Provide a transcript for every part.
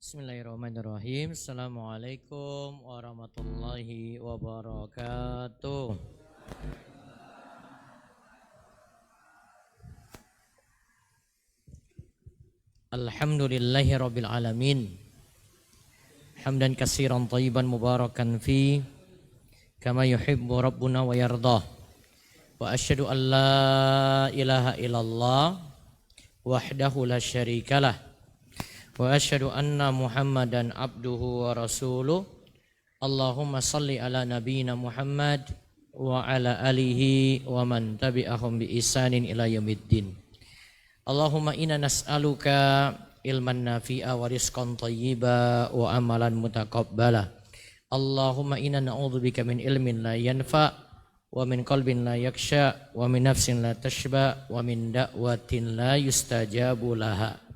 Bismillahirrahmanirrahim. Assalamualaikum warahmatullahi wabarakatuh. Alhamdulillahi rabbil alamin. Hamdan katsiran thayyiban mubarakan fi kama yuhibbu rabbuna wa yardah. Wa asyhadu an la ilaha illallah wahdahu la syarikalah. Wa asyhadu anna Muhammadan abduhu wa rasuluh. Allahumma salli ala nabiyyina Muhammad wa ala alihi wa man tabi'ahum bi ihsanin ila yaumiddin. Allahumma inna nas'aluka ilman nafi'a wa rizqan thayyiba wa amalan mutaqabbala. Allahumma inna na'udzubika min ilmin la yanfa wa min qalbin la yakhsha wa min nafsin la tashba wa min da'watin la yustajabu laha.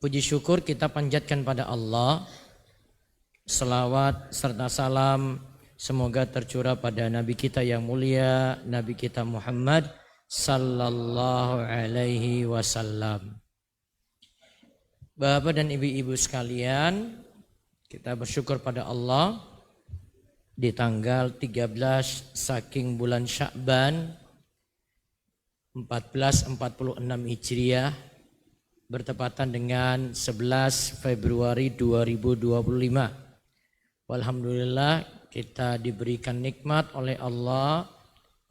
Puji syukur kita panjatkan pada Allah. Selawat serta salam semoga tercurah pada Nabi kita yang mulia, Nabi kita Muhammad sallallahu alaihi wasallam. Bapak dan ibu-ibu sekalian, kita bersyukur pada Allah di tanggal 13 saking bulan Sya'ban 1446 Hijriah bertepatan dengan 11 Februari 2025. Alhamdulillah kita diberikan nikmat oleh Allah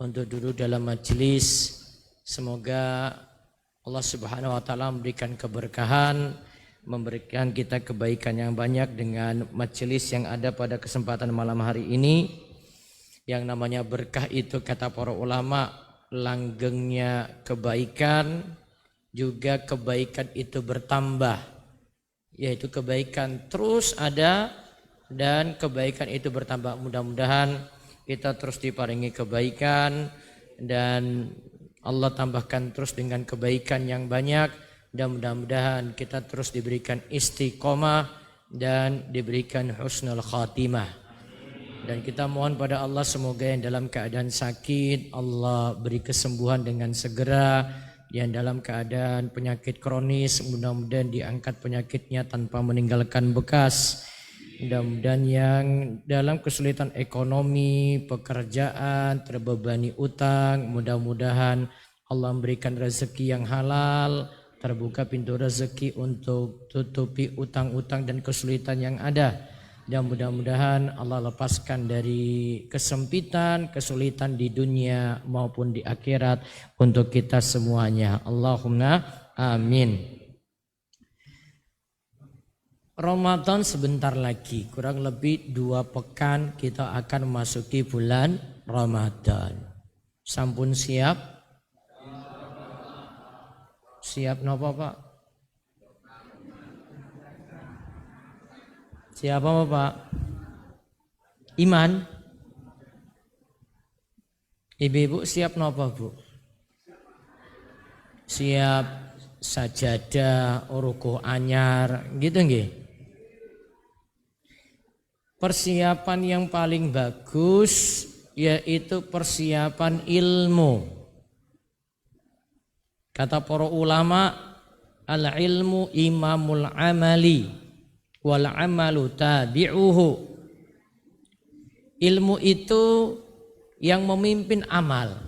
untuk duduk dalam majelis. Semoga Allah Subhanahu wa taala memberikan keberkahan, memberikan kita kebaikan yang banyak dengan majelis yang ada pada kesempatan malam hari ini. Yang namanya berkah itu kata para ulama langgengnya kebaikan, juga kebaikan itu bertambah, yaitu kebaikan terus ada dan kebaikan itu bertambah. Mudah-mudahan kita terus diparingi kebaikan dan Allah tambahkan terus dengan kebaikan yang banyak, dan mudah-mudahan kita terus diberikan istiqomah dan diberikan husnul khatimah. Dan kita mohon pada Allah semoga yang dalam keadaan sakit Allah beri kesembuhan dengan segera, yang dalam keadaan penyakit kronis mudah-mudahan diangkat penyakitnya tanpa meninggalkan bekas. Mudah-mudahan yang dalam kesulitan ekonomi, pekerjaan, terbebani utang, mudah-mudahan Allah memberikan rezeki yang halal, terbuka pintu rezeki untuk tutupi utang-utang dan kesulitan yang ada. Dan mudah-mudahan Allah lepaskan dari kesempitan, kesulitan di dunia maupun di akhirat untuk kita semuanya. Allahumma amin. Ramadan sebentar lagi, kurang lebih 2 pekan kita akan memasuki bulan Ramadan. Sampun siap? Siap napa Pak? Siapa Pak? Iman? Ibu-ibu siap napa Bu? Siap sajadah, rukuh anyar, gitu nggih? Persiapan yang paling bagus yaitu persiapan ilmu. Kata para ulama, al-ilmu imamul amali wal amalu tabi'uhu. Ilmu itu yang memimpin amal.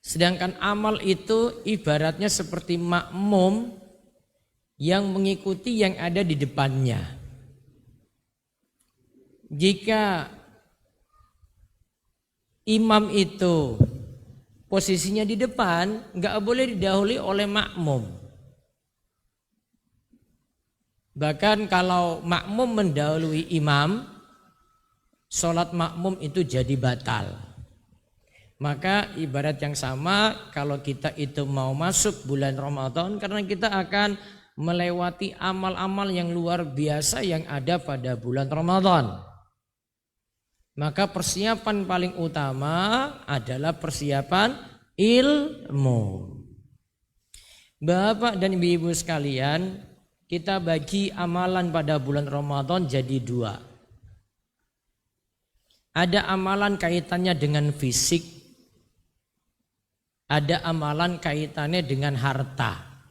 Sedangkan amal itu ibaratnya seperti makmum yang mengikuti yang ada di depannya. Jika imam itu posisinya di depan, nggak boleh didahului oleh makmum. Bahkan kalau makmum mendahului imam, sholat makmum itu jadi batal. Maka ibarat yang sama kalau kita itu mau masuk bulan Ramadan, karena kita akan melewati amal-amal yang luar biasa yang ada pada bulan Ramadan. Maka persiapan paling utama adalah persiapan ilmu. Bapak dan ibu-ibu sekalian, kita bagi amalan pada bulan Ramadan jadi 2. Ada amalan kaitannya dengan fisik, ada amalan kaitannya dengan harta.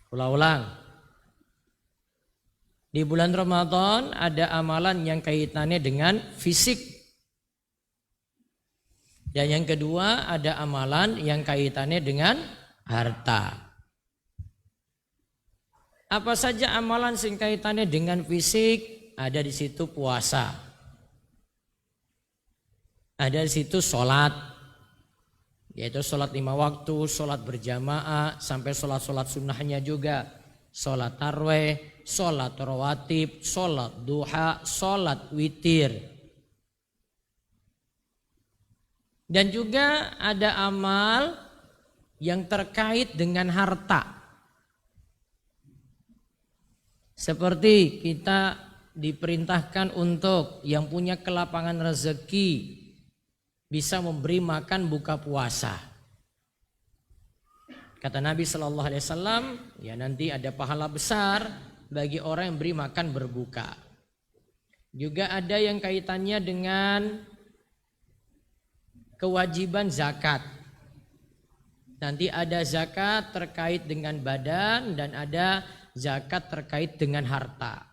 Ulang-ulang. Di bulan Ramadan ada amalan yang kaitannya dengan fisik. Dan yang kedua ada amalan yang kaitannya dengan harta. Apa saja amalan yang kaitannya dengan fisik? Ada di situ puasa. Ada di situ sholat. Yaitu sholat 5 waktu, sholat berjamaah, sampai sholat-sholat sunnahnya juga. Sholat tarweh, sholat rawatib, sholat duha, sholat witir. Dan juga ada amal yang terkait dengan harta. Seperti kita diperintahkan untuk yang punya kelapangan rezeki bisa memberi makan buka puasa. Kata Nabi Shallallahu Alaihi Wasallam, ya nanti ada pahala besar bagi orang yang beri makan berbuka. Juga ada yang kaitannya dengan kewajiban zakat. Nanti ada zakat terkait dengan badan dan ada zakat terkait dengan harta.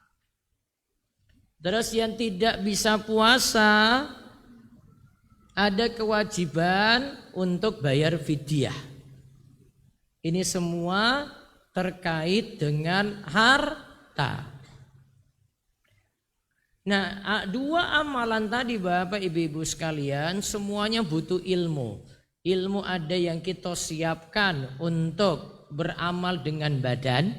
Terus yang tidak bisa puasa ada kewajiban untuk bayar fidyah. Ini semua terkait dengan harta. Nah, dua amalan tadi Bapak Ibu sekalian semuanya butuh ilmu. Ilmu ada yang kita siapkan untuk beramal dengan badan.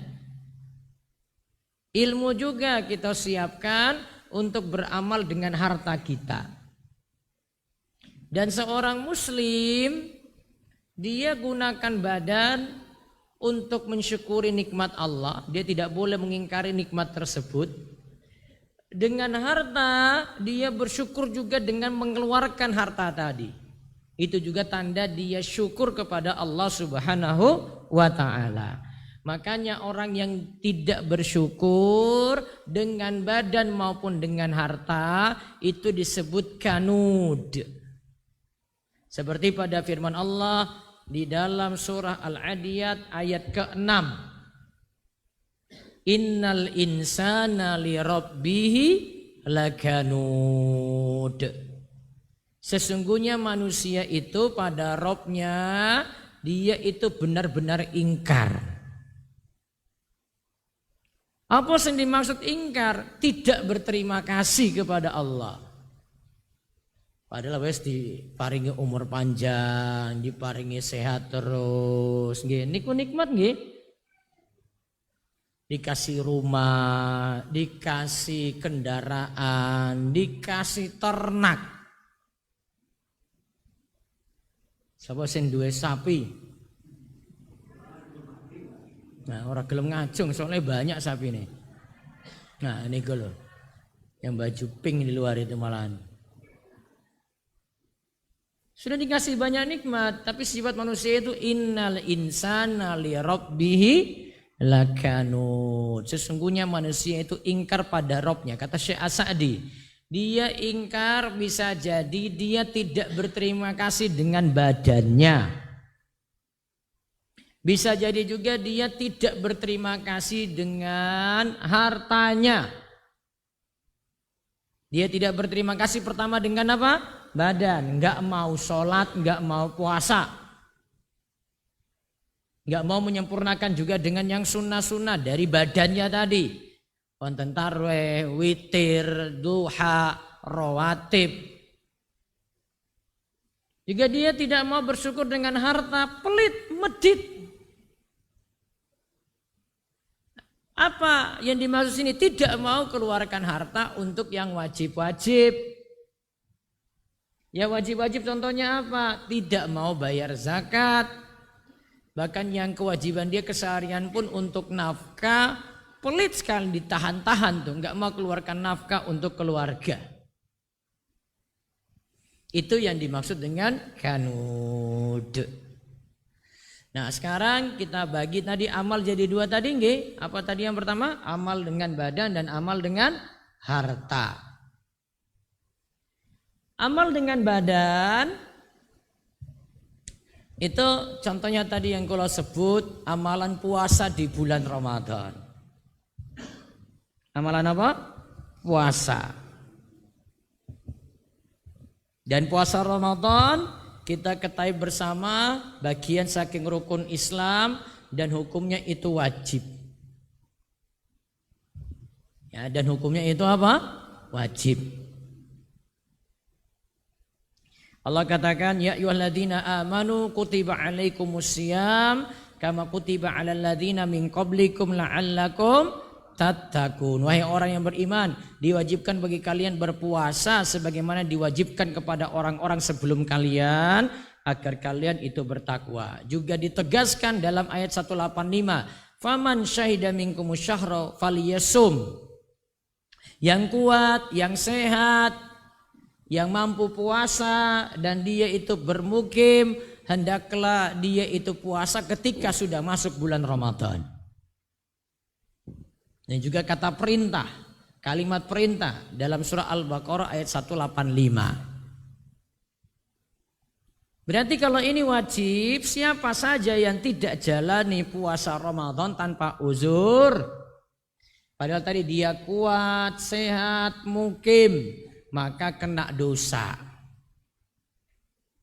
Ilmu juga kita siapkan untuk beramal dengan harta kita. Dan seorang muslim dia gunakan badan untuk mensyukuri nikmat Allah. Dia tidak boleh mengingkari nikmat tersebut. Dengan harta dia bersyukur juga dengan mengeluarkan harta tadi. Itu juga tanda dia syukur kepada Allah Subhanahu wa ta'ala. Makanya orang yang tidak bersyukur dengan badan maupun dengan harta itu disebut kanud. Seperti pada firman Allah di dalam surah Al-Adiyat ayat ke-6. Innal insana li rabbihi lakanud. Sesungguhnya manusia itu pada Robnya dia itu benar-benar ingkar. Apa yang dimaksud ingkar? Tidak berterima kasih kepada Allah. Padahal wes diparingi umur panjang, diparingi sehat terus, nggih niku nikmat nggih. Dikasih rumah, dikasih kendaraan, dikasih ternak. Sapa sing duwe sapi? Nah, orang gelem ngacung soalnya banyak sapi nih. Nah, ini loh. Yang baju pink di luar itu malahan. Sudah dikasih banyak nikmat, tapi sifat manusia itu innal insana li rabbihi lakanud. Sesungguhnya manusia itu ingkar pada Rabbnya. Kata Syekh As-Sa'di, dia ingkar bisa jadi dia tidak berterima kasih dengan badannya. Bisa jadi juga dia tidak berterima kasih dengan hartanya. Dia tidak berterima kasih pertama dengan apa? Badan. Enggak mau sholat, enggak mau puasa. Enggak mau menyempurnakan juga dengan yang sunnah-sunnah dari badannya tadi. Wonten tarweh, witir, duha, rawatib. Juga dia tidak mau bersyukur dengan harta, pelit, medit. Apa yang dimaksud sini? Tidak mau keluarkan harta untuk yang wajib-wajib. Ya wajib-wajib contohnya apa? Tidak mau bayar zakat. Bahkan yang kewajiban dia keseharian pun untuk nafkah. Pelit sekali ditahan-tahan tuh. Enggak mau keluarkan nafkah untuk keluarga. Itu yang dimaksud dengan kanud. Nah sekarang kita bagi tadi amal jadi dua tadi nggih. Apa tadi yang pertama? Amal dengan badan dan amal dengan harta. Amal dengan badan Itu contohnya tadi yang kalau sebut amalan puasa di bulan Ramadan. Amalan apa? Puasa. Dan puasa Ramadan kita ketahui bersama bagian saking rukun Islam dan hukumnya itu wajib. Ya, dan hukumnya itu apa? Wajib. Allah katakan ya ayyuhalladzina amanu kutiba alaikumusiyam kama kutiba alal ladzina min qablikum la'allakum tattaqun. Wahai orang yang beriman, diwajibkan bagi kalian berpuasa sebagaimana diwajibkan kepada orang-orang sebelum kalian agar kalian itu bertakwa. Juga ditegaskan dalam ayat 185, faman syahida minkumus syahra falyasum. Yang kuat, yang sehat, yang mampu puasa dan dia itu bermukim, hendaklah dia itu puasa ketika sudah masuk bulan Ramadan. Dan juga kata perintah, kalimat perintah dalam surah Al-Baqarah ayat 185. Berarti kalau ini wajib, siapa saja yang tidak jalani puasa Ramadan tanpa uzur, padahal tadi dia kuat, sehat, mukim, maka kena dosa.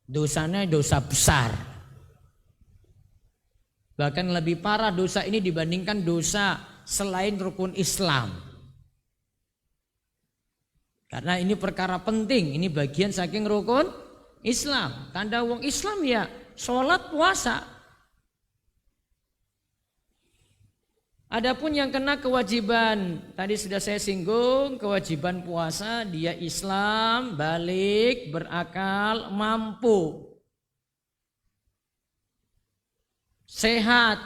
Dosanya dosa besar. Bahkan lebih parah dosa ini dibandingkan dosa selain rukun Islam. Karena ini perkara penting, ini bagian saking rukun Islam. Tanda wong Islam ya sholat puasa. Adapun yang kena kewajiban, tadi sudah saya singgung, kewajiban puasa dia Islam, balik, berakal, mampu, sehat,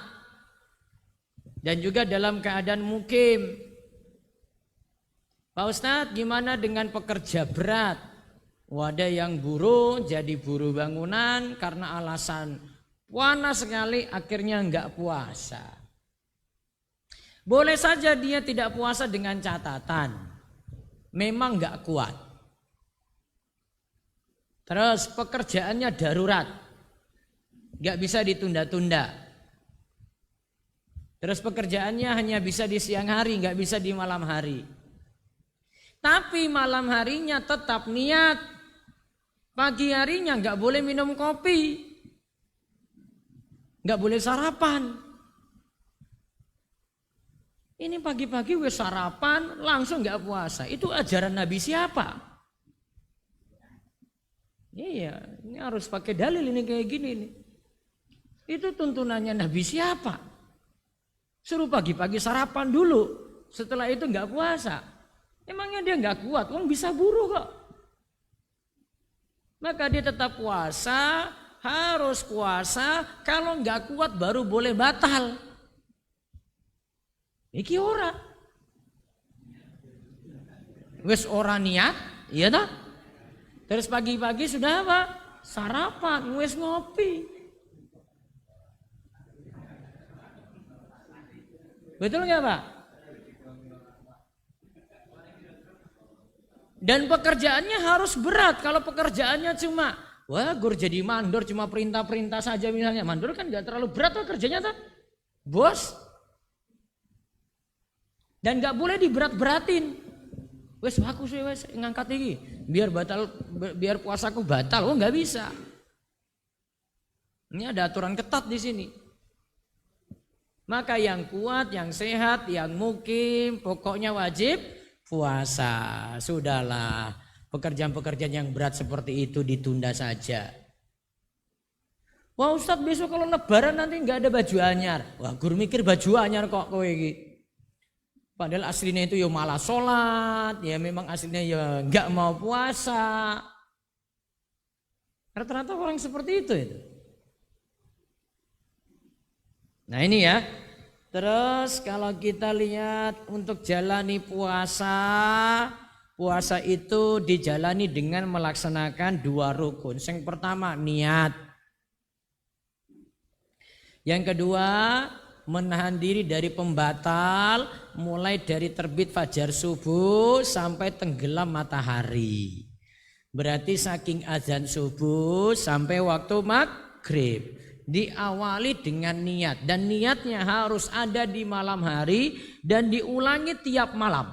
dan juga dalam keadaan mukim. Pak Ustadz, gimana dengan pekerja berat? Ada yang buruh, jadi buruh bangunan karena alasan panas sekali akhirnya enggak puasa. Boleh saja dia tidak puasa dengan catatan memang enggak kuat. Terus pekerjaannya darurat, enggak bisa ditunda-tunda. Terus pekerjaannya hanya bisa di siang hari, enggak bisa di malam hari. Tapi malam harinya tetap niat, pagi harinya enggak boleh minum kopi, enggak boleh sarapan. Ini pagi-pagi wis sarapan langsung nggak puasa. Itu ajaran Nabi siapa? Iya, ini harus pakai dalil ini kayak gini nih. Itu tuntunannya Nabi siapa? Suruh pagi-pagi sarapan dulu, setelah itu nggak puasa. Emangnya dia nggak kuat? Wong bisa buruh kok. Maka dia tetap puasa, harus puasa. Kalau nggak kuat baru boleh batal. Iki ora. Wes ora niat, iya dah. Terus pagi-pagi sudah apa? Sarapan, wes ngopi. Betul nggak Pak? Dan pekerjaannya harus berat. Kalau pekerjaannya cuma, wah gur jadi mandor cuma perintah-perintah saja misalnya. Mandor kan nggak terlalu berat tuh kerjanya tuh, bos. Dan gak boleh diberat-beratin. Wes aku sih wes ngangkat ini biar puasaku batal. Oh nggak bisa. Ini ada aturan ketat di sini. Maka yang kuat, yang sehat, yang mukim, pokoknya wajib puasa. Sudahlah, pekerjaan-pekerjaan yang berat seperti itu ditunda saja. Wah Ustadz besok kalau lebaran nanti nggak ada baju anyar. Wah guru mikir baju anyar kok kowe iki. Padahal aslinya itu ya malah sholat, ya memang aslinya ya nggak mau puasa. Rata-rata orang seperti itu. Nah ini ya. Terus kalau kita lihat untuk jalani puasa, puasa itu dijalani dengan melaksanakan 2 rukun. Yang pertama niat. Yang kedua menahan diri dari pembatal mulai dari terbit fajar subuh sampai tenggelam matahari. Berarti saking azan subuh sampai waktu maghrib. Diawali dengan niat dan niatnya harus ada di malam hari dan diulangi tiap malam.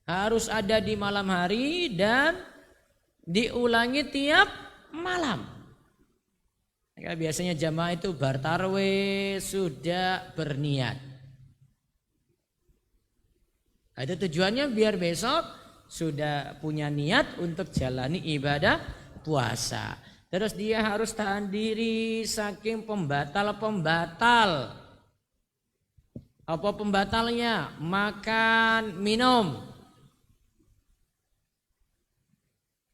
Harus ada di malam hari dan diulangi tiap malam. Ya, biasanya jamaah itu bar tarwih sudah berniat. Ada tujuannya biar besok sudah punya niat untuk jalani ibadah puasa. Terus dia harus tahan diri saking pembatal-pembatal. Apa pembatalnya? Makan, minum.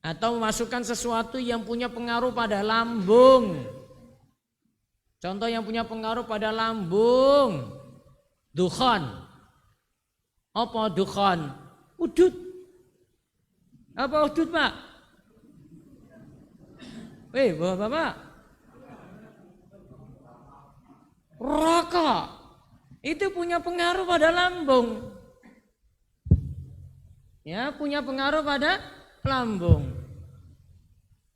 Atau memasukkan sesuatu yang punya pengaruh pada lambung. Contoh yang punya pengaruh pada lambung. Dukhan. Apa dukhan? Udut. Apa udut, Pak? Bapak-bapak, rokok itu punya pengaruh pada lambung. Ya, punya pengaruh pada lambung.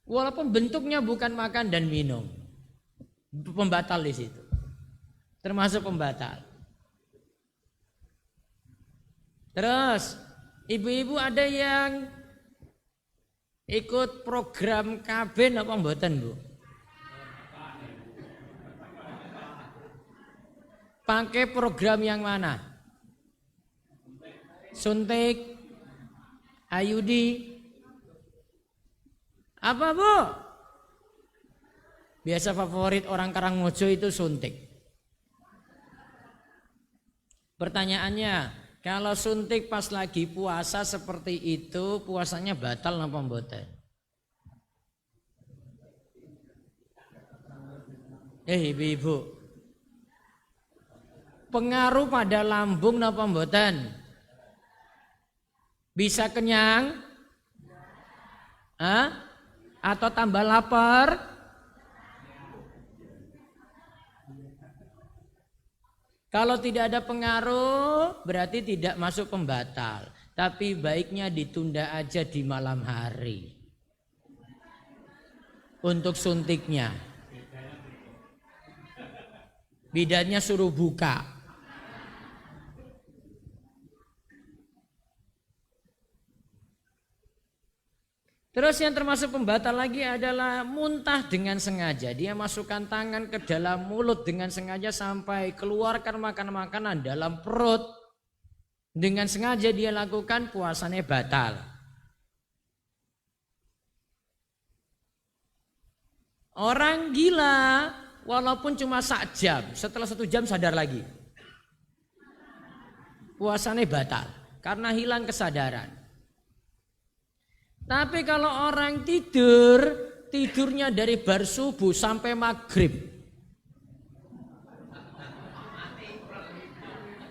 Walaupun bentuknya bukan makan dan minum. Pembatal di situ. Termasuk pembatal. Terus, ibu-ibu ada yang ikut program KB apa mboten, Bu? Pakai program yang mana? Suntik, IUD. Apa, Bu? Biasa favorit orang Karangmojo itu suntik. Pertanyaannya, kalau suntik pas lagi puasa seperti itu, puasanya batal napa mboten? Ibu-ibu. Pengaruh pada lambung napa mboten? Bisa kenyang? Atau tambah lapar? Kalau tidak ada pengaruh berarti tidak masuk pembatal. Tapi baiknya ditunda aja di malam hari. Untuk suntiknya. Bidannya suruh buka. Terus yang termasuk pembatal lagi adalah muntah dengan sengaja. Dia masukkan tangan ke dalam mulut dengan sengaja sampai keluarkan makanan-makanan dalam perut. Dengan sengaja dia lakukan, puasanya batal. Orang gila walaupun cuma 1 jam, setelah 1 jam sadar lagi. Puasanya batal karena hilang kesadaran. Tapi kalau orang tidur, tidurnya dari bar subuh sampai maghrib.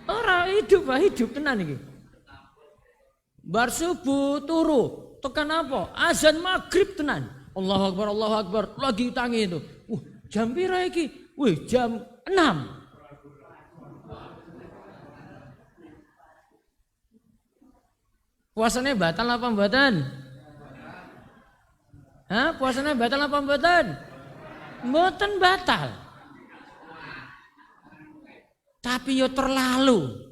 Orang hidup tenan iki. Bar subuh turu, tekan apa? Azan maghrib tenan. Allahu Akbar, lagi tangi itu. Jam pira iki? Jam 6. Puasanya batal apa mboten? Puasanya batal apa mboten? Mboten batal. Tapi yo terlalu.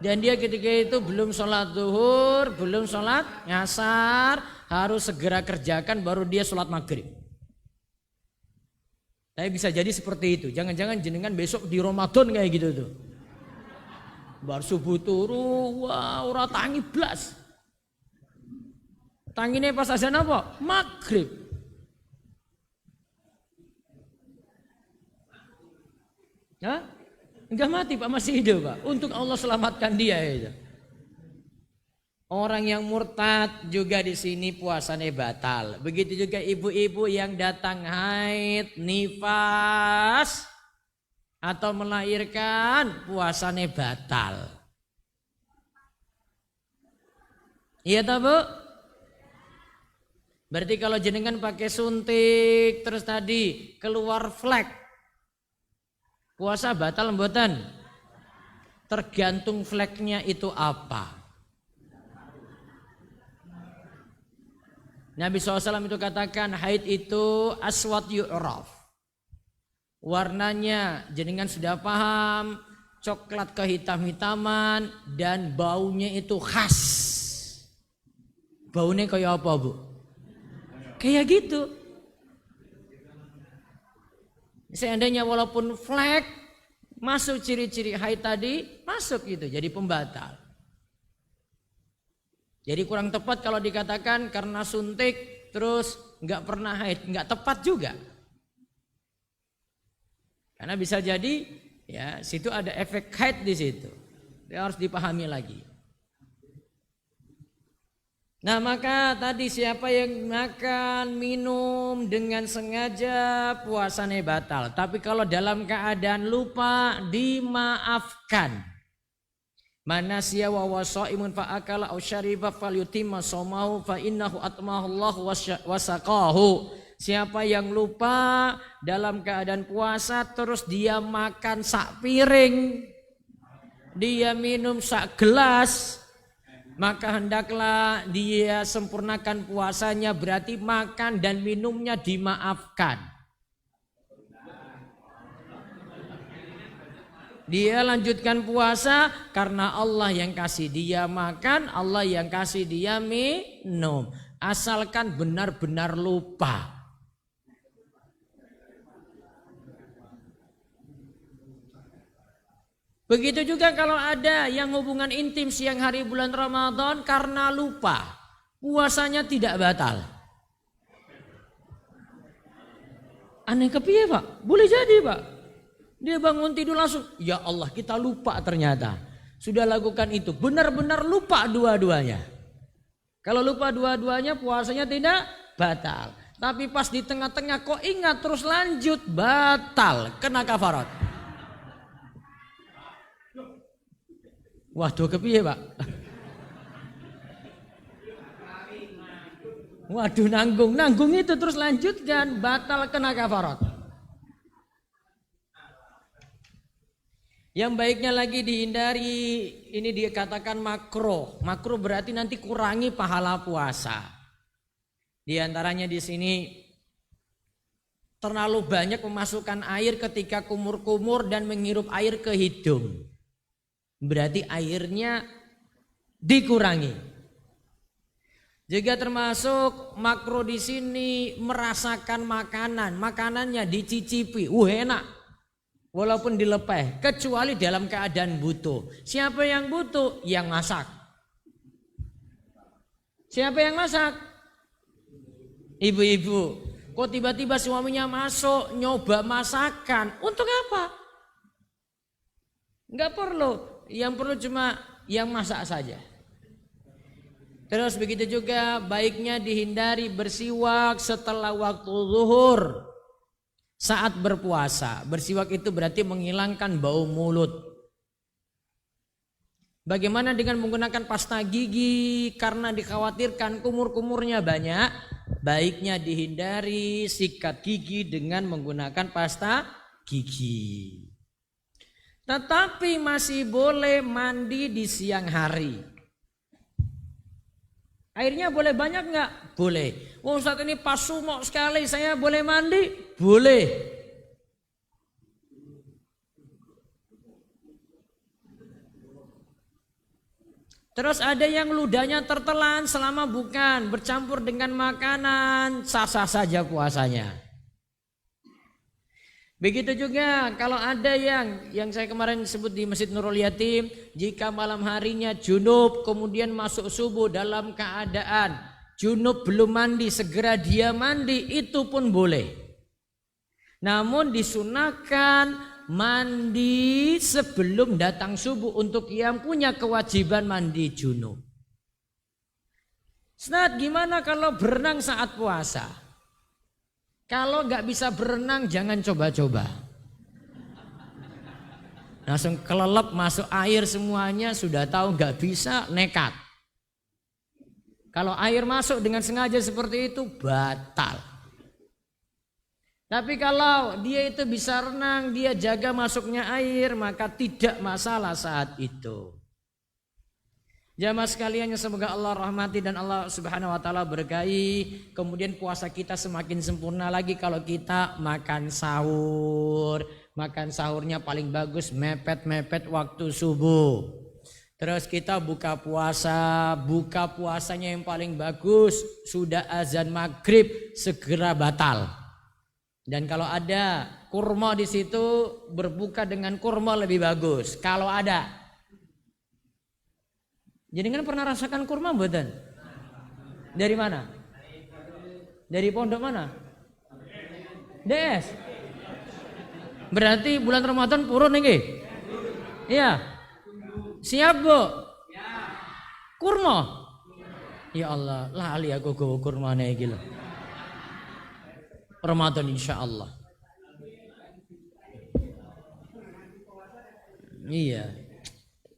Dan dia ketika itu belum sholat zuhur, belum sholat ngasar, harus segera kerjakan baru dia sholat maghrib. Tapi bisa jadi seperti itu. Jangan-jangan jenengan besok di Ramadan kayak gitu tuh. Bar subuh turu, ora tangi blas. Tangine pas azan apa? Maghrib. Enggak mati Pak, masih hidup Pak. Untuk Allah selamatkan dia itu. Orang yang murtad juga di sini puasanya batal. Begitu juga ibu-ibu yang datang haid, nifas atau melahirkan, puasanya batal. Iya toh Bu? Berarti kalau jenengan pakai suntik terus tadi keluar flek, puasa batal mboten? Tergantung fleknya itu apa. Nabi SAW itu katakan haid itu aswad yu'raf. Warnanya jenengan sudah paham, coklat kehitam-hitaman dan baunya itu khas. Baunya kayak apa, Bu? Kayak gitu. Seandainya walaupun flek masuk ciri-ciri haid tadi, masuk gitu jadi pembatal. Jadi kurang tepat kalau dikatakan karena suntik terus nggak pernah haid, nggak tepat juga. Karena bisa jadi ya situ ada efek haid di situ. Dia harus dipahami lagi. Nah maka tadi siapa yang makan, minum dengan sengaja puasanya batal. Tapi kalau dalam keadaan lupa dimaafkan. Mana siya wa wasaimun fa akala aw syariba falyutimma shaumahu fa innahu atmahu Allah wasaqahu. Siapa yang lupa dalam keadaan puasa terus dia makan sak piring, dia minum sak gelas, maka hendaklah dia sempurnakan puasanya, berarti makan dan minumnya dimaafkan. Dia lanjutkan puasa karena Allah yang kasih dia makan, Allah yang kasih dia minum. Asalkan benar-benar lupa. Begitu juga kalau ada yang hubungan intim siang hari bulan Ramadan karena lupa, puasanya tidak batal. Aneh kepiye Pak? Boleh jadi Pak. Dia bangun tidur langsung, ya Allah kita lupa ternyata. Sudah lakukan itu, benar-benar lupa dua-duanya. Kalau lupa dua-duanya puasanya tidak batal. Tapi pas di tengah-tengah kok ingat terus lanjut, batal, kena kafarat. Waduh kepiye Pak? Waduh nanggung itu terus lanjutkan, batal kena kafarat. Yang baiknya lagi dihindari, ini dikatakan makruh. Makruh berarti nanti kurangi pahala puasa. Di antaranya di sini terlalu banyak memasukkan air ketika kumur-kumur dan menghirup air ke hidung. Berarti airnya dikurangi. Juga termasuk makruh di sini merasakan makanan, makanannya dicicipi, enak. Walaupun dilepeh, kecuali dalam keadaan butuh. Siapa yang butuh? Yang masak. Siapa yang masak? Ibu-ibu. Kok tiba-tiba suaminya masuk nyoba masakan? Untuk apa? Enggak perlu. Yang perlu cuma yang masak saja. Terus begitu juga baiknya dihindari bersiwak setelah waktu zuhur. Saat berpuasa, bersiwak itu berarti menghilangkan bau mulut. Bagaimana dengan menggunakan pasta gigi karena dikhawatirkan kumur-kumurnya banyak? Baiknya dihindari sikat gigi dengan menggunakan pasta gigi. Tetapi masih boleh mandi di siang hari. Airnya boleh banyak enggak? Boleh. Oh saat ini pas sumuk sekali saya boleh mandi? Boleh. Terus ada yang ludahnya tertelan selama bukan bercampur dengan makanan, sah-sah saja puasanya. Begitu juga kalau ada yang saya kemarin sebut di Masjid Nurul Yatim, jika malam harinya junub kemudian masuk subuh dalam keadaan junub belum mandi, segera dia mandi, itu pun boleh. Namun disunahkan mandi sebelum datang subuh untuk yang punya kewajiban mandi junub. Ustaz, gimana kalau berenang saat puasa? Kalau nggak bisa berenang jangan coba-coba. Langsung kelelep masuk air semuanya, sudah tahu nggak bisa, nekat. Kalau air masuk dengan sengaja seperti itu batal. Tapi kalau dia itu bisa renang, dia jaga masuknya air, maka tidak masalah saat itu. Jamaah sekalian yang semoga Allah rahmati dan Allah Subhanahu wa taala berkahi. Kemudian puasa kita semakin sempurna lagi kalau kita makan sahur. Makan sahurnya paling bagus mepet-mepet waktu subuh. Terus kita buka puasanya yang paling bagus sudah azan maghrib segera batal. Dan kalau ada kurma di situ berbuka dengan kurma lebih bagus. Kalau ada. Jadi kan pernah rasakan kurma mboten? Dari mana? Dari pondok mana? DS. Berarti bulan Ramadan purun nih. Iya. Siap, Bu? Kurma. Ya Allah, lali aku go kurmane iki lho. Ramadan insyaallah. Iya.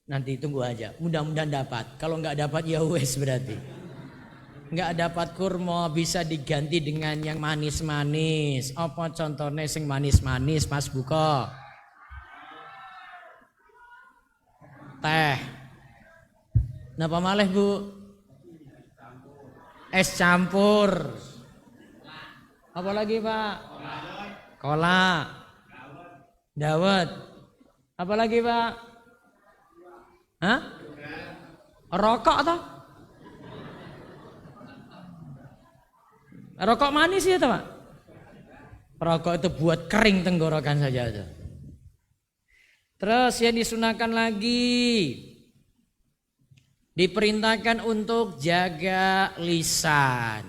Nanti tunggu aja, mudah-mudahan dapat. Kalau nggak dapat ya wes berarti. Nggak dapat kurma bisa diganti dengan yang manis-manis. Apa contohnya sing manis-manis Mas Buko? Teh. Napa malih Bu? Es campur. Apa lagi Pak? Kola. Dawet. Apa lagi Pak? Hah? Rokok toh? Rokok manis ya toh Pak? Rokok itu buat kering tenggorokan saja tuh. Terus yang disunahkan lagi, diperintahkan untuk jaga lisan,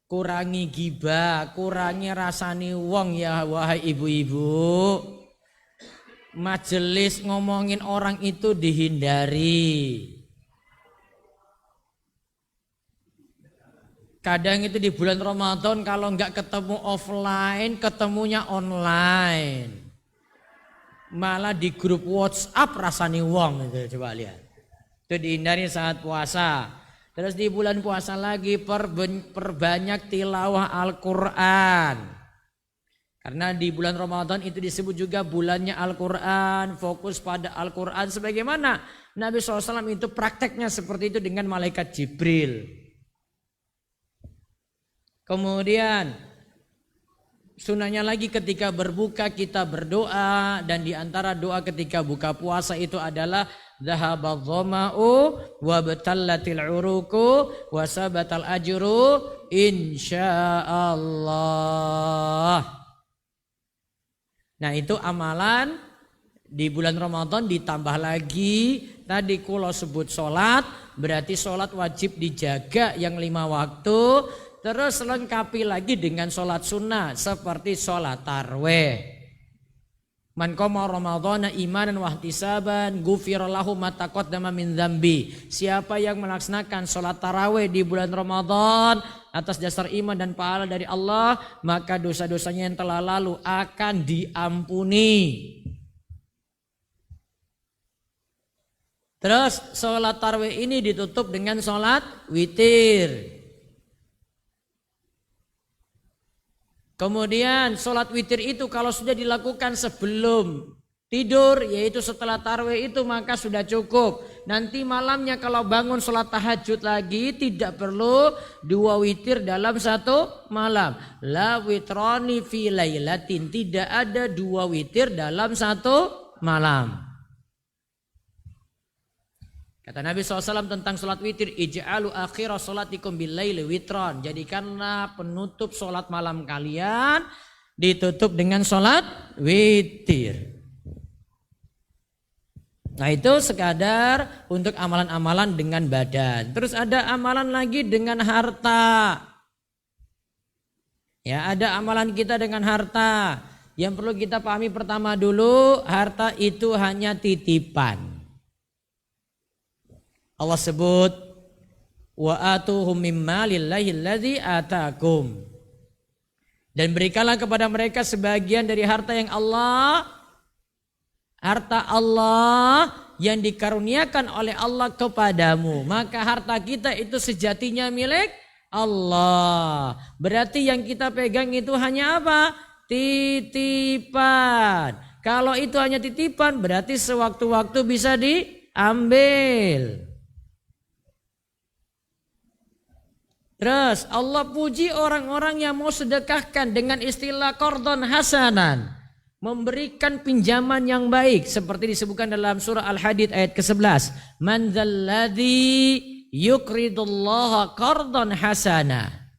kurangi gibah, kurangi rasani wong ya wahai ibu-ibu. Majelis ngomongin orang itu dihindari. Kadang itu di bulan Ramadan kalau nggak ketemu offline, ketemunya online. Malah di grup WhatsApp rasani wong itu, coba lihat. Itu dihindari saat puasa. Terus di bulan puasa lagi perbanyak tilawah Al-Quran. Karena di bulan Ramadan itu disebut juga bulannya Al-Quran, fokus pada Al-Quran. Sebagaimana Nabi SAW itu prakteknya seperti itu dengan malaikat Jibril. Kemudian sunahnya lagi ketika berbuka kita berdoa. Dan diantara doa ketika buka puasa itu adalah Dhahabadh dhama'u wa batallatil uruku wa sabatal ajru insyaallah. Nah itu amalan di bulan Ramadan ditambah lagi tadi kulo sebut sholat, berarti sholat wajib dijaga yang 5 waktu, terus lengkapi lagi dengan sholat sunnah seperti sholat tarweh. Man qama ramadhana imanan wa ihtisaban ghufira lahu ma taqaddama min dzambi. Siapa yang melaksanakan sholat tarawih di bulan Ramadan atas dasar iman dan pahala dari Allah, maka dosa-dosanya yang telah lalu akan diampuni. Terus sholat tarawih ini ditutup dengan sholat witir. Kemudian sholat witir itu kalau sudah dilakukan sebelum tidur, yaitu setelah tarawih itu, maka sudah cukup. Nanti malamnya kalau bangun sholat tahajud lagi, tidak perlu 2 witir dalam 1 malam. La witrani fi lailatin, tidak ada 2 witir dalam 1 malam. Kata Nabi SAW tentang sholat witir, ij'alu akhira sholatikum bil laili witron. Jadikanlah penutup sholat malam kalian ditutup dengan sholat witir. Nah itu sekadar untuk amalan-amalan dengan badan. Terus ada amalan lagi dengan harta. Ya, ada amalan kita dengan harta. Yang perlu kita pahami pertama dulu, harta itu hanya titipan. Allah sebut wa atuhum mimma lillahi allazi atakum. Dan berikanlah kepada mereka sebagian dari harta yang harta Allah yang dikaruniakan oleh Allah kepadamu. Maka harta kita itu sejatinya milik Allah. Berarti yang kita pegang itu hanya apa? Titipan. Kalau itu hanya titipan berarti sewaktu-waktu bisa diambil. Terus Allah puji orang-orang yang mau sedekahkan dengan istilah qardhan hasanan, memberikan pinjaman yang baik seperti disebutkan dalam surah Al-Hadid ayat ke-11. Man dzalladzi yuqridullaha qardhan hasana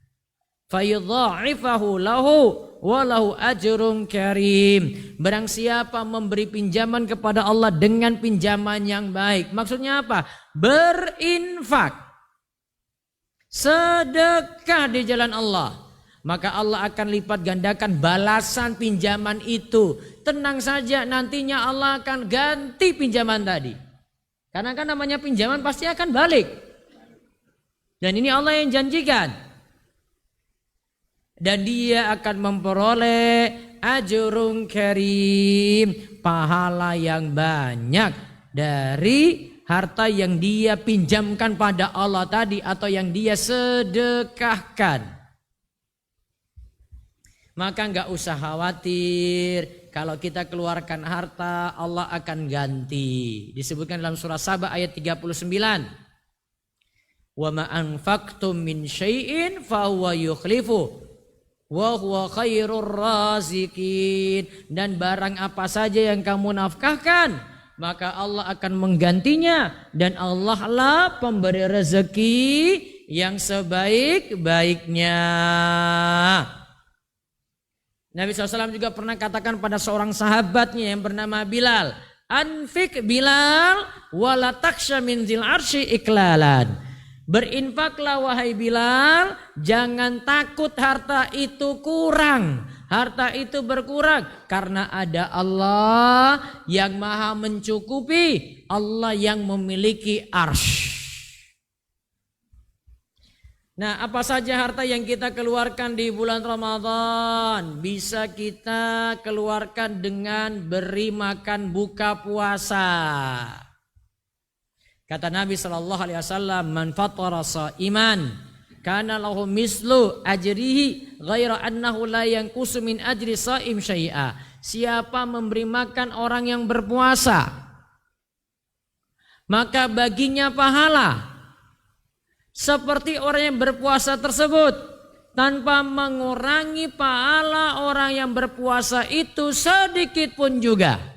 fayudha'ifahu lahu walahu ajrun karim. Barang siapa memberi pinjaman kepada Allah dengan pinjaman yang baik. Maksudnya apa? Berinfak, sedekah di jalan Allah, maka Allah akan lipat gandakan balasan pinjaman itu. Tenang saja, nantinya Allah akan ganti pinjaman tadi. Karena kan namanya pinjaman pasti akan balik. Dan ini Allah yang janjikan. Dan dia akan memperoleh ajrun karim, pahala yang banyak dari harta yang dia pinjamkan pada Allah tadi atau yang dia sedekahkan. Maka enggak usah khawatir, kalau kita keluarkan harta Allah akan ganti. Disebutkan dalam surah Saba ayat 39. Wa ma anfaqtum min syai'in fa huwa yukhlifu wa huwa khairur raziqin. Dan barang apa saja yang kamu nafkahkan, maka Allah akan menggantinya, dan Allah lah pemberi rezeki yang sebaik-baiknya. Nabi SAW juga pernah katakan pada seorang sahabatnya yang bernama Bilal, anfik Bilal wala taksha min zil arsy iklalan. Berinfaklah wahai Bilal, jangan takut harta itu kurang, harta itu berkurang, karena ada Allah yang maha mencukupi, Allah yang memiliki arsy. Nah, apa saja harta yang kita keluarkan di bulan Ramadan bisa kita keluarkan dengan beri makan buka puasa. Kata Nabi SAW, man fatara sha'iman kana lahu mislu ajrihi ghaira annahu la yanqusu min ajri sha'im syai'a. Siapa memberi makan orang yang berpuasa, maka baginya pahala seperti orang yang berpuasa tersebut, tanpa mengurangi pahala orang yang berpuasa itu sedikit pun juga.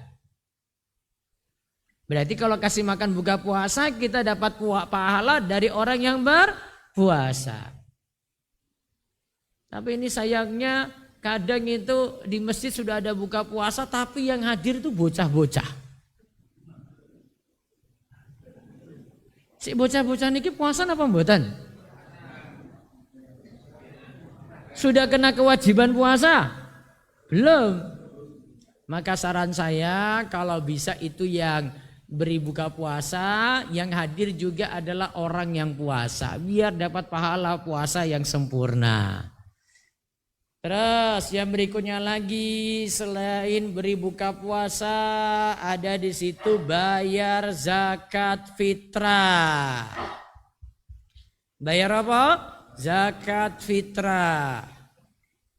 Berarti kalau kasih makan buka puasa, kita dapat pahala dari orang yang berpuasa. Tapi ini sayangnya kadang itu di masjid sudah ada buka puasa, tapi yang hadir itu bocah-bocah. Si bocah-bocah niki puasa apa mboten? Sudah kena kewajiban puasa? Belum. Maka saran saya kalau bisa itu yang beri buka puasa, yang hadir juga adalah orang yang puasa, biar dapat pahala puasa yang sempurna. Terus yang berikutnya lagi, selain beri buka puasa, ada di situ bayar zakat fitrah. Bayar apa? Zakat fitrah.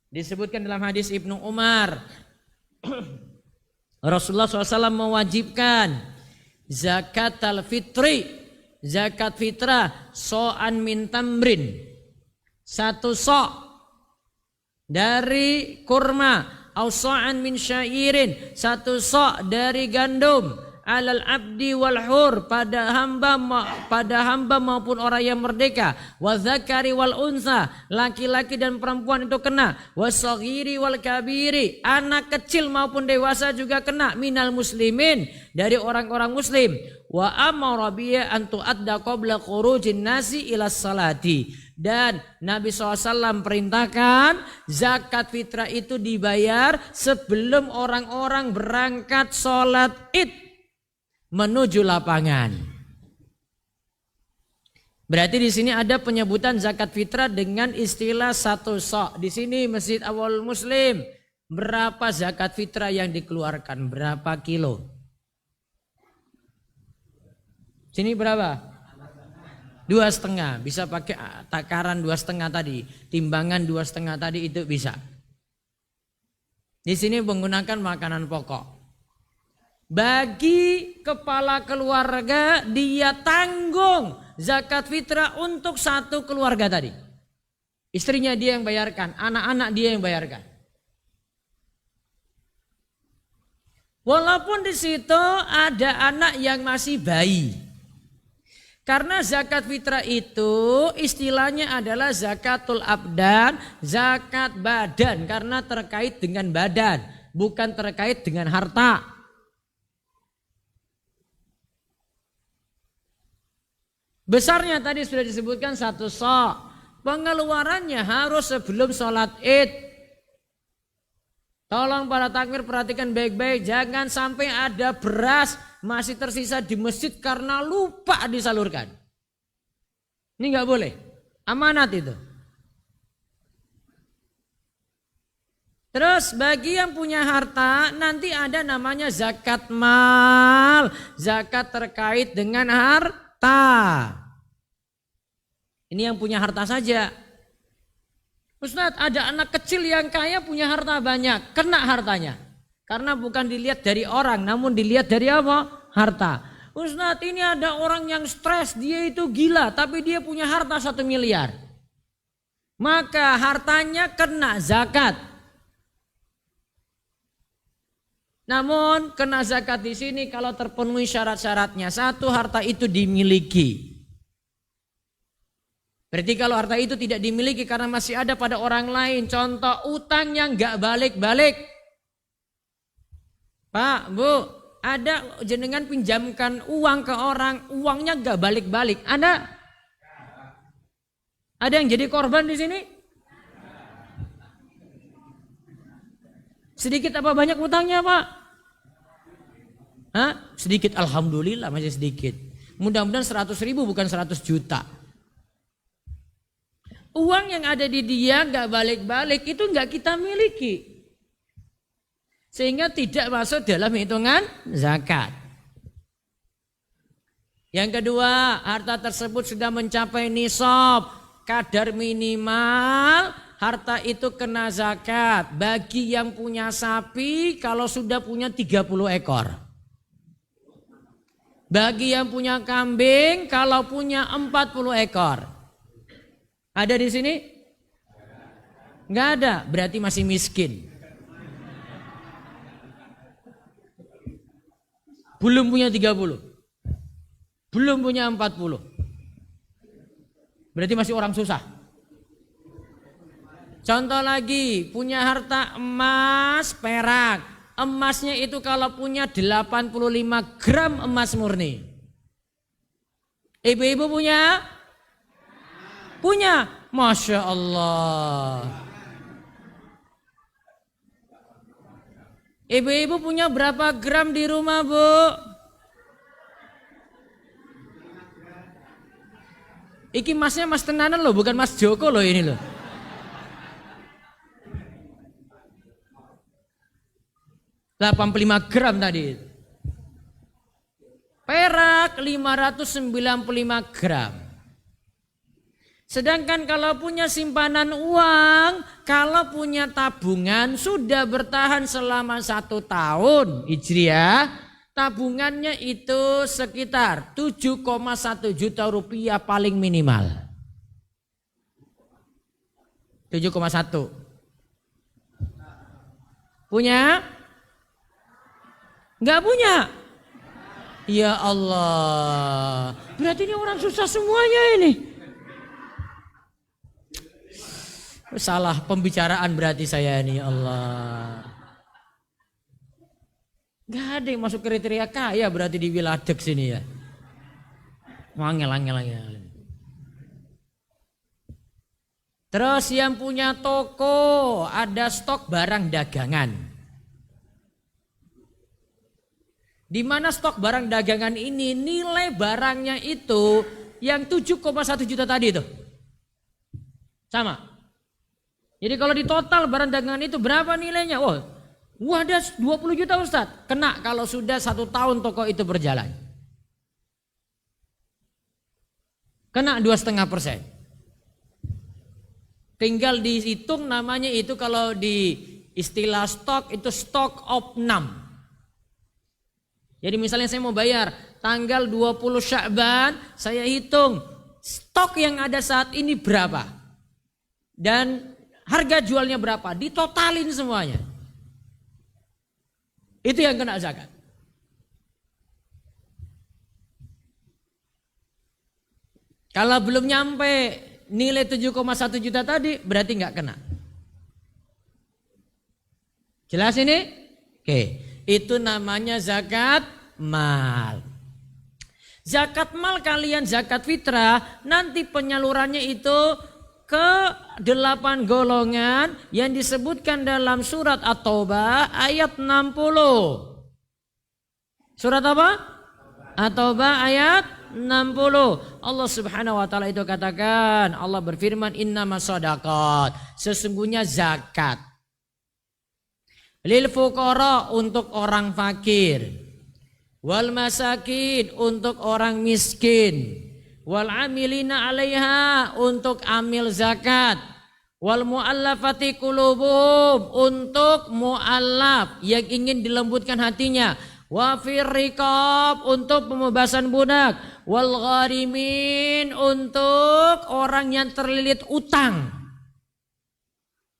Disebutkan dalam hadis Ibnu Umar, Rasulullah SAW mewajibkan zakat al-fitri, zakat fitrah, so'an min tamrin, satu so' dari kurma, au so'an min syairin, satu so' dari gandum, alal abdi wal hur, pada hamba maupun orang yang merdeka, wa zakari wal unsa, laki-laki dan perempuan itu kena, wa saghiri wal kabiri, anak kecil maupun dewasa juga kena, minal muslimin, dari orang-orang muslim, wa amara biya an tu'adda qabla khurujin nasi ila salati. Dan Nabi SAW perintahkan zakat fitrah itu dibayar sebelum orang-orang berangkat sholat id menuju lapangan. Berarti di sini ada penyebutan zakat fitrah dengan istilah satu sok. Di sini Masjid Awal Muslim, berapa zakat fitrah yang dikeluarkan? Berapa kilo? Sini berapa? 2,5. Bisa pakai takaran 2,5 tadi, timbangan 2,5 tadi itu bisa. Di sini menggunakan makanan pokok. Bagi kepala keluarga dia tanggung zakat fitrah untuk satu keluarga tadi. Istrinya dia yang bayarkan, anak-anak dia yang bayarkan. Walaupun di situ ada anak yang masih bayi. Karena zakat fitrah itu istilahnya adalah zakatul abdan, zakat badan. Karena terkait dengan badan, bukan terkait dengan harta. Besarnya tadi sudah disebutkan 1 sa'. Pengeluarannya harus sebelum sholat id. Tolong para takmir perhatikan baik-baik. Jangan sampai ada beras masih tersisa di masjid karena lupa disalurkan. Ini nggak boleh. Amanat itu. Terus bagi yang punya harta nanti ada namanya zakat mal. Zakat terkait dengan harta. Ini yang punya harta saja. Ustadz, ada anak kecil yang kaya punya harta banyak, kena hartanya. Karena bukan dilihat dari orang, namun dilihat dari apa? Harta. Ustadz, ini ada orang yang stres, dia itu gila, tapi dia punya harta 1 miliar. Maka hartanya kena zakat. Namun kena zakat di sini kalau terpenuhi syarat-syaratnya. 1, harta itu dimiliki. Berarti kalau harta itu tidak dimiliki karena masih ada pada orang lain. Contoh utang yang gak balik-balik. Pak, Bu, ada jenengan pinjamkan uang ke orang, uangnya gak balik-balik. Ada? Ada yang jadi korban di sini? Sedikit apa banyak utangnya, Pak? Hah? Sedikit, alhamdulillah masih sedikit. Mudah-mudahan 100.000 bukan 100 juta. Uang yang ada di dia gak balik-balik itu gak kita miliki. Sehingga tidak masuk dalam hitungan zakat. Yang kedua, harta tersebut sudah mencapai nisab. Kadar minimal harta itu kena zakat. Bagi yang punya sapi kalau sudah punya 30 ekor. Bagi yang punya kambing kalau punya 40 ekor. Ada di sini? Enggak ada, berarti masih miskin. Belum punya 30. Belum punya 40. Berarti masih orang susah. Contoh lagi, punya harta emas, perak. Emasnya itu kalau punya 85 gram emas murni. Ibu-ibu punya? Punya, Masya Allah. Ibu-ibu punya berapa gram di rumah, Bu? Iki masnya mas tenanan loh, bukan mas Joko loh ini loh. ...85 gram tadi. Perak 595 gram. Sedangkan kalau punya simpanan uang, kalau punya tabungan sudah bertahan selama 1 tahun Hijriah, tabungannya itu sekitar 7,1 juta rupiah paling minimal. 7,1. Punya? Enggak punya? Ya Allah, berarti ini orang susah semuanya ini. Salah pembicaraan berarti saya ini, Allah. Gak ada yang masuk kriteria kaya berarti di Wiladeg sini ya. Angel. Terus yang punya toko, ada stok barang dagangan. Di mana stok barang dagangan ini nilai barangnya itu yang 7,1 juta tadi itu. Sama. Jadi kalau di total barang dagangan itu berapa nilainya? Oh, ada 20 juta Ustadz. Kena kalau sudah 1 tahun toko itu berjalan. Kena 2,5%. Tinggal dihitung namanya itu kalau di istilah stok itu stock of num. Jadi misalnya saya mau bayar tanggal 20 Sya'ban, saya hitung stok yang ada saat ini berapa. dan harga jualnya berapa, ditotalin semuanya. Itu yang kena zakat. Kalau belum nyampe nilai 7,1 juta tadi berarti nggak kena. Jelas ini? Oke, itu namanya zakat mal. Zakat mal kalian zakat fitrah nanti penyalurannya itu ke 8 golongan yang disebutkan dalam surat At-Taubah ayat 60. Surat apa? At-Taubah ayat 60. Allah Subhanahu wa taala itu katakan, Allah berfirman, innamas shadaqat, sesungguhnya zakat lil fuqara, untuk orang fakir, wal masakin, untuk orang miskin, wal amilina 'alaiha, untuk amil zakat, wal muallafati qulubuhum, untuk muallaf yang ingin dilembutkan hatinya, wa fir riqab, untuk pembebasan budak, wal gharimin, untuk orang yang terlilit utang,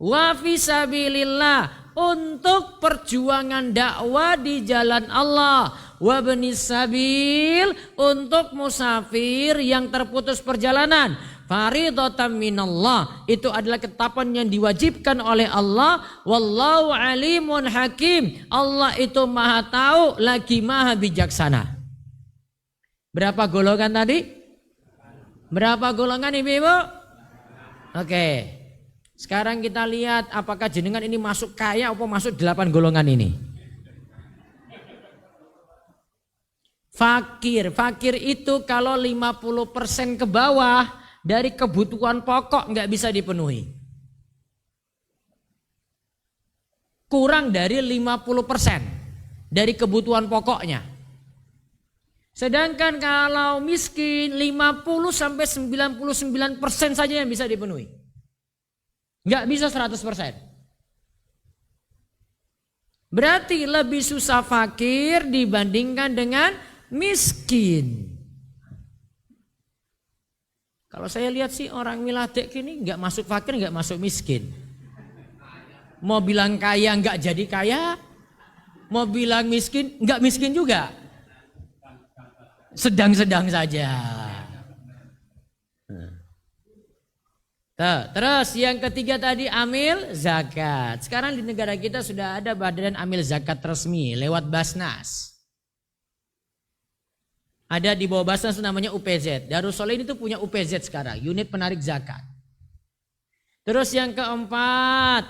wa fi sabilillah, untuk perjuangan dakwah di jalan Allah, wa benis sabil, untuk musafir yang terputus perjalanan, faridatan minallah, itu adalah ketetapan yang diwajibkan oleh Allah, wallahu alimun hakim, Allah itu maha tahu lagi maha bijaksana. Berapa golongan tadi? Berapa golongan ibu-ibu? Oke. Sekarang kita lihat apakah jenengan ini masuk kaya atau masuk 8 golongan ini. Fakir. Fakir itu kalau 50% ke bawah dari kebutuhan pokok nggak bisa dipenuhi. Kurang dari 50% dari kebutuhan pokoknya. Sedangkan kalau miskin 50-99% saja yang bisa dipenuhi. Nggak bisa 100%. Berarti lebih susah fakir dibandingkan dengan miskin. Kalau saya lihat sih orang Miladek ini nggak masuk fakir, nggak masuk miskin. Mau bilang kaya nggak jadi kaya, mau bilang miskin nggak miskin juga. Sedang-sedang saja. Terus yang ketiga tadi amil zakat. Sekarang di negara kita sudah ada badan amil zakat resmi lewat Basnas. Ada di bawah Basnas namanya UPZ. Darussoleh itu punya UPZ sekarang, unit penarik zakat. Terus yang keempat,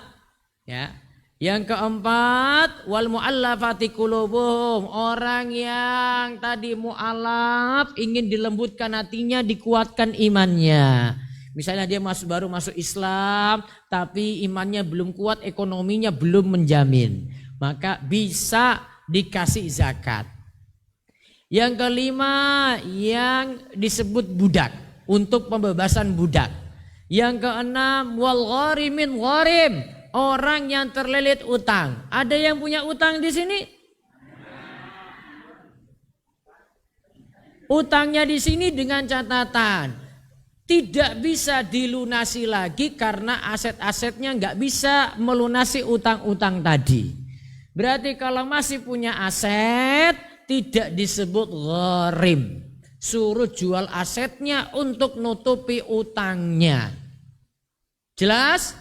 ya. Yang keempat, wal muallafati qulubuhum, orang yang tadi muallaf ingin dilembutkan hatinya, dikuatkan imannya. Misalnya dia baru masuk Islam, tapi imannya belum kuat, ekonominya belum menjamin, maka bisa dikasih zakat. Yang kelima, yang disebut budak, untuk pembebasan budak. Yang keenam, wal gharimin gharim, orang yang terlilit utang. Ada yang punya utang di sini? Utangnya di sini dengan catatan tidak bisa dilunasi lagi karena aset-asetnya nggak bisa melunasi utang-utang tadi. Berarti kalau masih punya aset tidak disebut gharim. Suruh jual asetnya untuk nutupi utangnya. Jelas?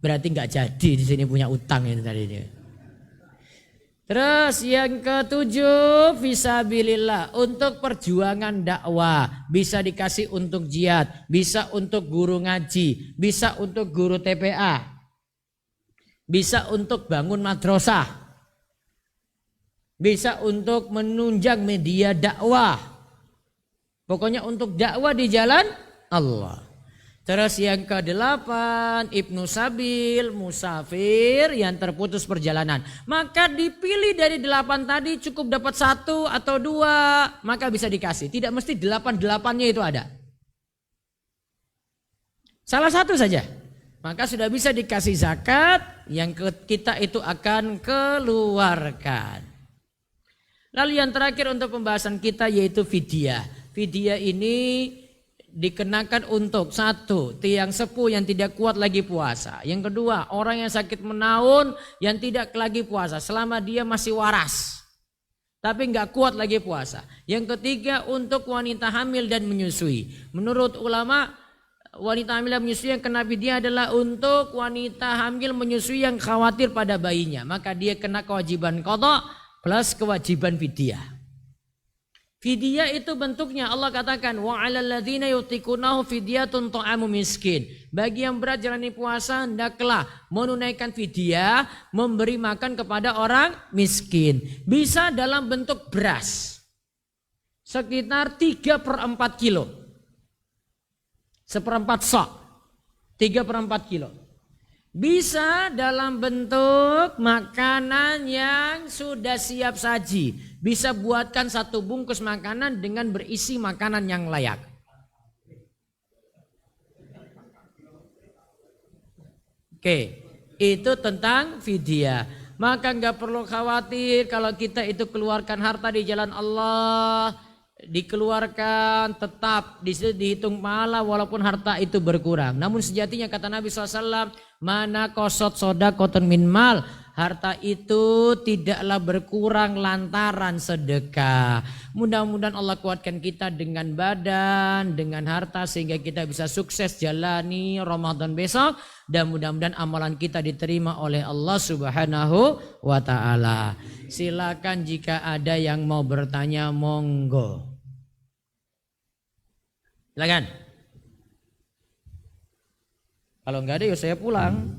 Berarti nggak jadi di sini punya utang ini tadi ini. Terus yang ketujuh, fisabilillah, untuk perjuangan dakwah, bisa dikasih untuk jihad, bisa untuk guru ngaji, bisa untuk guru TPA, bisa untuk bangun madrasah, bisa untuk menunjang media dakwah. Pokoknya untuk dakwah di jalan Allah. Terus yang ke-8, Ibnu Sabil, musafir yang terputus perjalanan. Maka dipilih dari 8 tadi, cukup dapat 1 atau 2, maka bisa dikasih. Tidak mesti 8-8-nya itu ada. Salah satu saja, maka sudah bisa dikasih zakat yang kita itu akan keluarkan. Lalu yang terakhir untuk pembahasan kita yaitu fidyah. Fidyah ini dikenakan untuk satu, tiang sepuh yang tidak kuat lagi puasa. Yang kedua, orang yang sakit menaun yang tidak lagi puasa selama dia masih waras, tapi nggak kuat lagi puasa. Yang ketiga, untuk wanita hamil dan menyusui. Menurut ulama, wanita hamil dan menyusui yang kena fidyah adalah untuk wanita hamil menyusui yang khawatir pada bayinya. Maka dia kena kewajiban qadha plus kewajiban fidyah. Fidyah itu bentuknya Allah katakan wa 'alal ladzina yutiqunahu fidyatun ta'amu miskin. Bagi yang berat jalani puasa hendaklah menunaikan fidyah, memberi makan kepada orang miskin. Bisa dalam bentuk beras sekitar 3/4 kilo. 1/4 sok 3/4 kilo. Bisa dalam bentuk makanan yang sudah siap saji. Bisa buatkan satu bungkus makanan dengan berisi makanan yang layak. Oke, itu tentang fidyah. Maka nggak perlu khawatir kalau kita itu keluarkan harta di jalan Allah, dikeluarkan tetap dihitung pahala walaupun harta itu berkurang. Namun sejatinya kata Nabi SAW, mana kosot sodaqotun min mal, harta itu tidaklah berkurang lantaran sedekah. Mudah-mudahan Allah kuatkan kita dengan badan, dengan harta sehingga kita bisa sukses jalani Ramadan besok, dan mudah-mudahan amalan kita diterima oleh Allah Subhanahu wa taala. Silakan jika ada yang mau bertanya, monggo. Silakan. Kalau enggak ada ya saya pulang.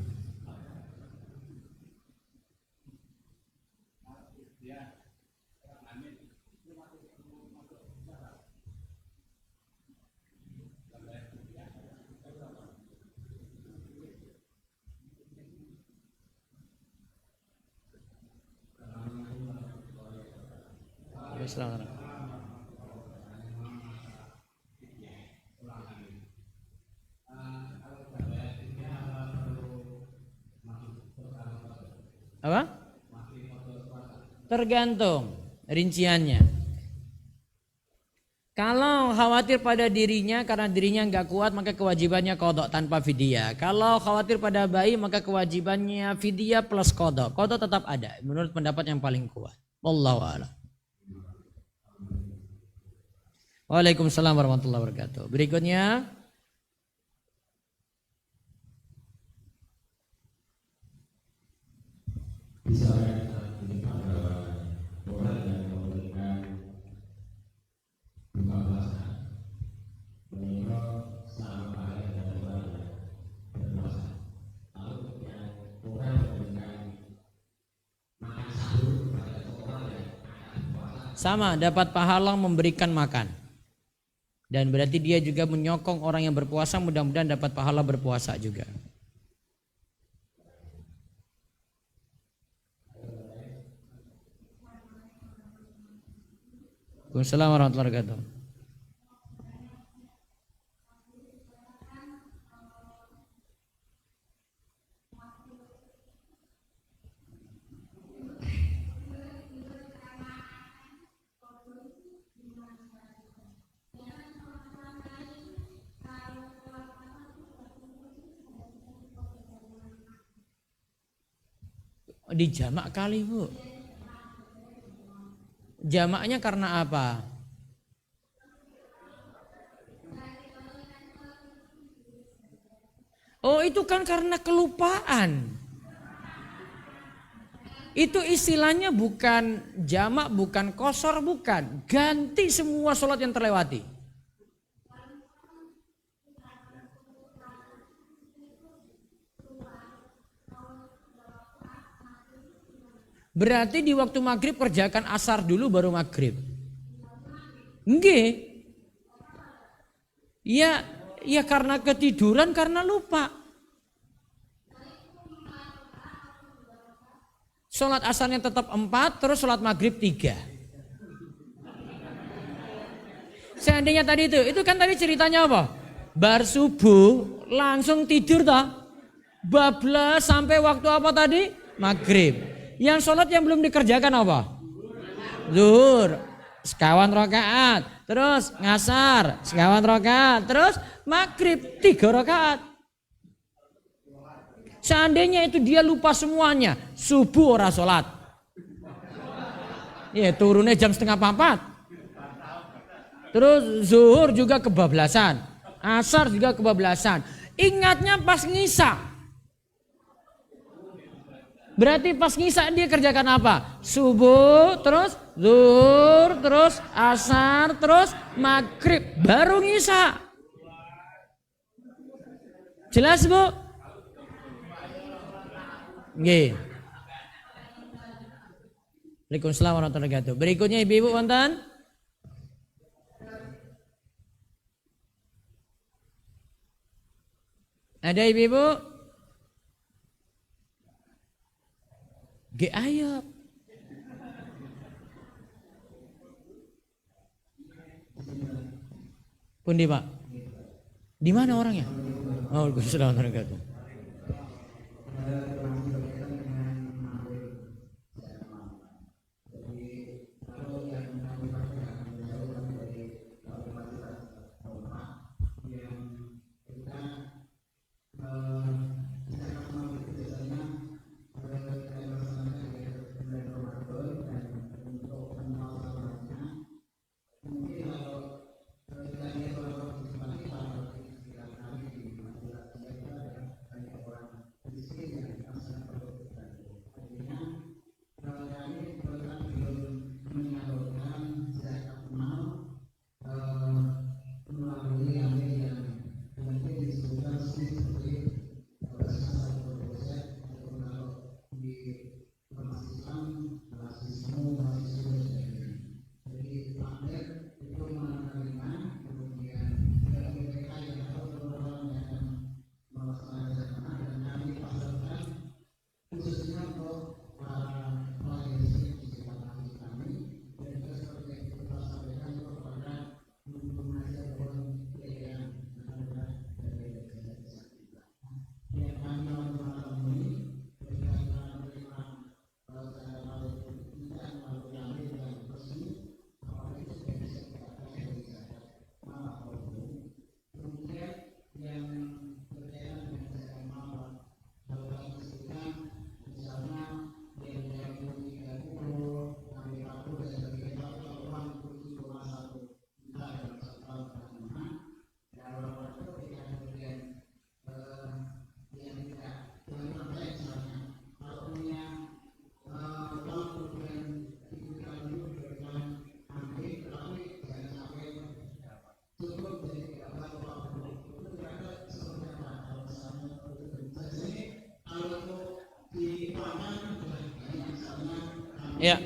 Assalamualaikum. Apa? Tergantung rinciannya. Kalau khawatir pada dirinya karena dirinya nggak kuat maka kewajibannya qadha tanpa fidyah. Kalau khawatir pada bayi maka kewajibannya fidyah plus qadha. Qadha tetap ada menurut pendapat yang paling kuat. Wallahu a'lam. Waalaikumsalam warahmatullahi wabarakatuh. Berikutnya sama, dapat pahala memberikan makan. Dan berarti dia juga menyokong orang yang berpuasa, mudah-mudahan dapat pahala berpuasa juga. Waalaikumsalam warahmatullahi wabarakatuh. Di jamak kali Bu. Jamaknya karena apa? Oh itu kan karena kelupaan. Itu istilahnya bukan jamak, bukan qashar, bukan. Ganti semua sholat yang terlewati. Berarti di waktu maghrib kerjakan asar dulu baru maghrib. Nggih. Ya karena ketiduran, karena lupa. Sholat asarnya tetap 4, terus sholat maghrib 3. Seandainya tadi itu kan tadi ceritanya apa? Bar subuh langsung tidur toh. Bablas sampai waktu apa tadi? Maghrib. Yang sholat yang belum dikerjakan apa? Zuhur. sekawan rakaat, terus ngasar sekawan rakaat, terus maghrib 3 rakaat. Seandainya itu dia lupa semuanya, subuh ora sholat, ya turunnya jam 3:30. Terus zuhur juga kebablasan, asar juga kebablasan. Ingatnya pas ngisa. Berarti pas ngisa dia kerjakan apa? Subuh, terus zuhur, terus asar, terus maghrib, baru ngisa. Jelas Bu? Nggih. Waalaikumsalam warahmatullahi wabarakatuh. Berikutnya ibu-ibu wonten? Ada ibu-ibu? Ge ayo. Pundi Pak? Di mana orangnya? Oh, Waalaikumsalam warahmatullahi wabarakatuh. Ya.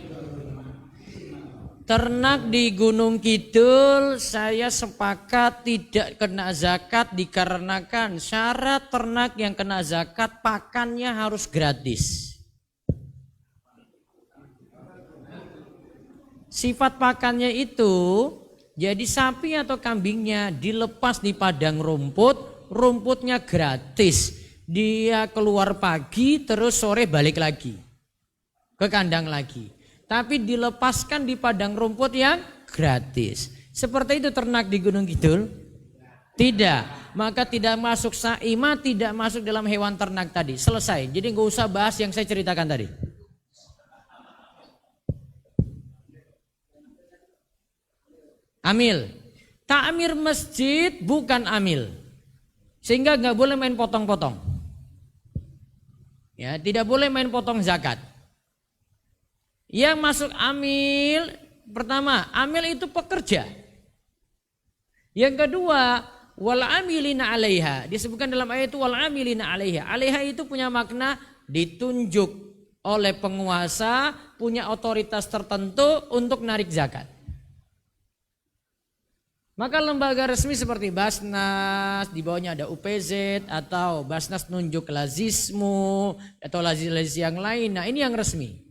Ternak di Gunung Kidul saya sepakat tidak kena zakat dikarenakan syarat ternak yang kena zakat pakannya harus gratis. Sifat pakannya itu jadi sapi atau kambingnya dilepas di padang rumput, rumputnya gratis. Dia keluar pagi terus sore balik lagi ke kandang lagi. Tapi dilepaskan di padang rumput yang gratis. Seperti itu ternak di Gunung Kidul? Tidak. Maka tidak masuk saimah, tidak masuk dalam hewan ternak tadi. Selesai. Jadi nggak usah bahas yang saya ceritakan tadi. Amil. Ta'mir masjid bukan amil. Sehingga nggak boleh main potong-potong. Ya, tidak boleh main potong zakat. Yang masuk amil, pertama, amil itu pekerja. Yang kedua, wal amilina 'alaiha. Disebutkan dalam ayat itu wal amilina 'alaiha. 'Alaiha itu punya makna ditunjuk oleh penguasa, punya otoritas tertentu untuk narik zakat. Maka lembaga resmi seperti Basnas, di bawahnya ada UPZ atau Basnas nunjuk lazismu atau lazis yang lain. Nah, ini yang resmi.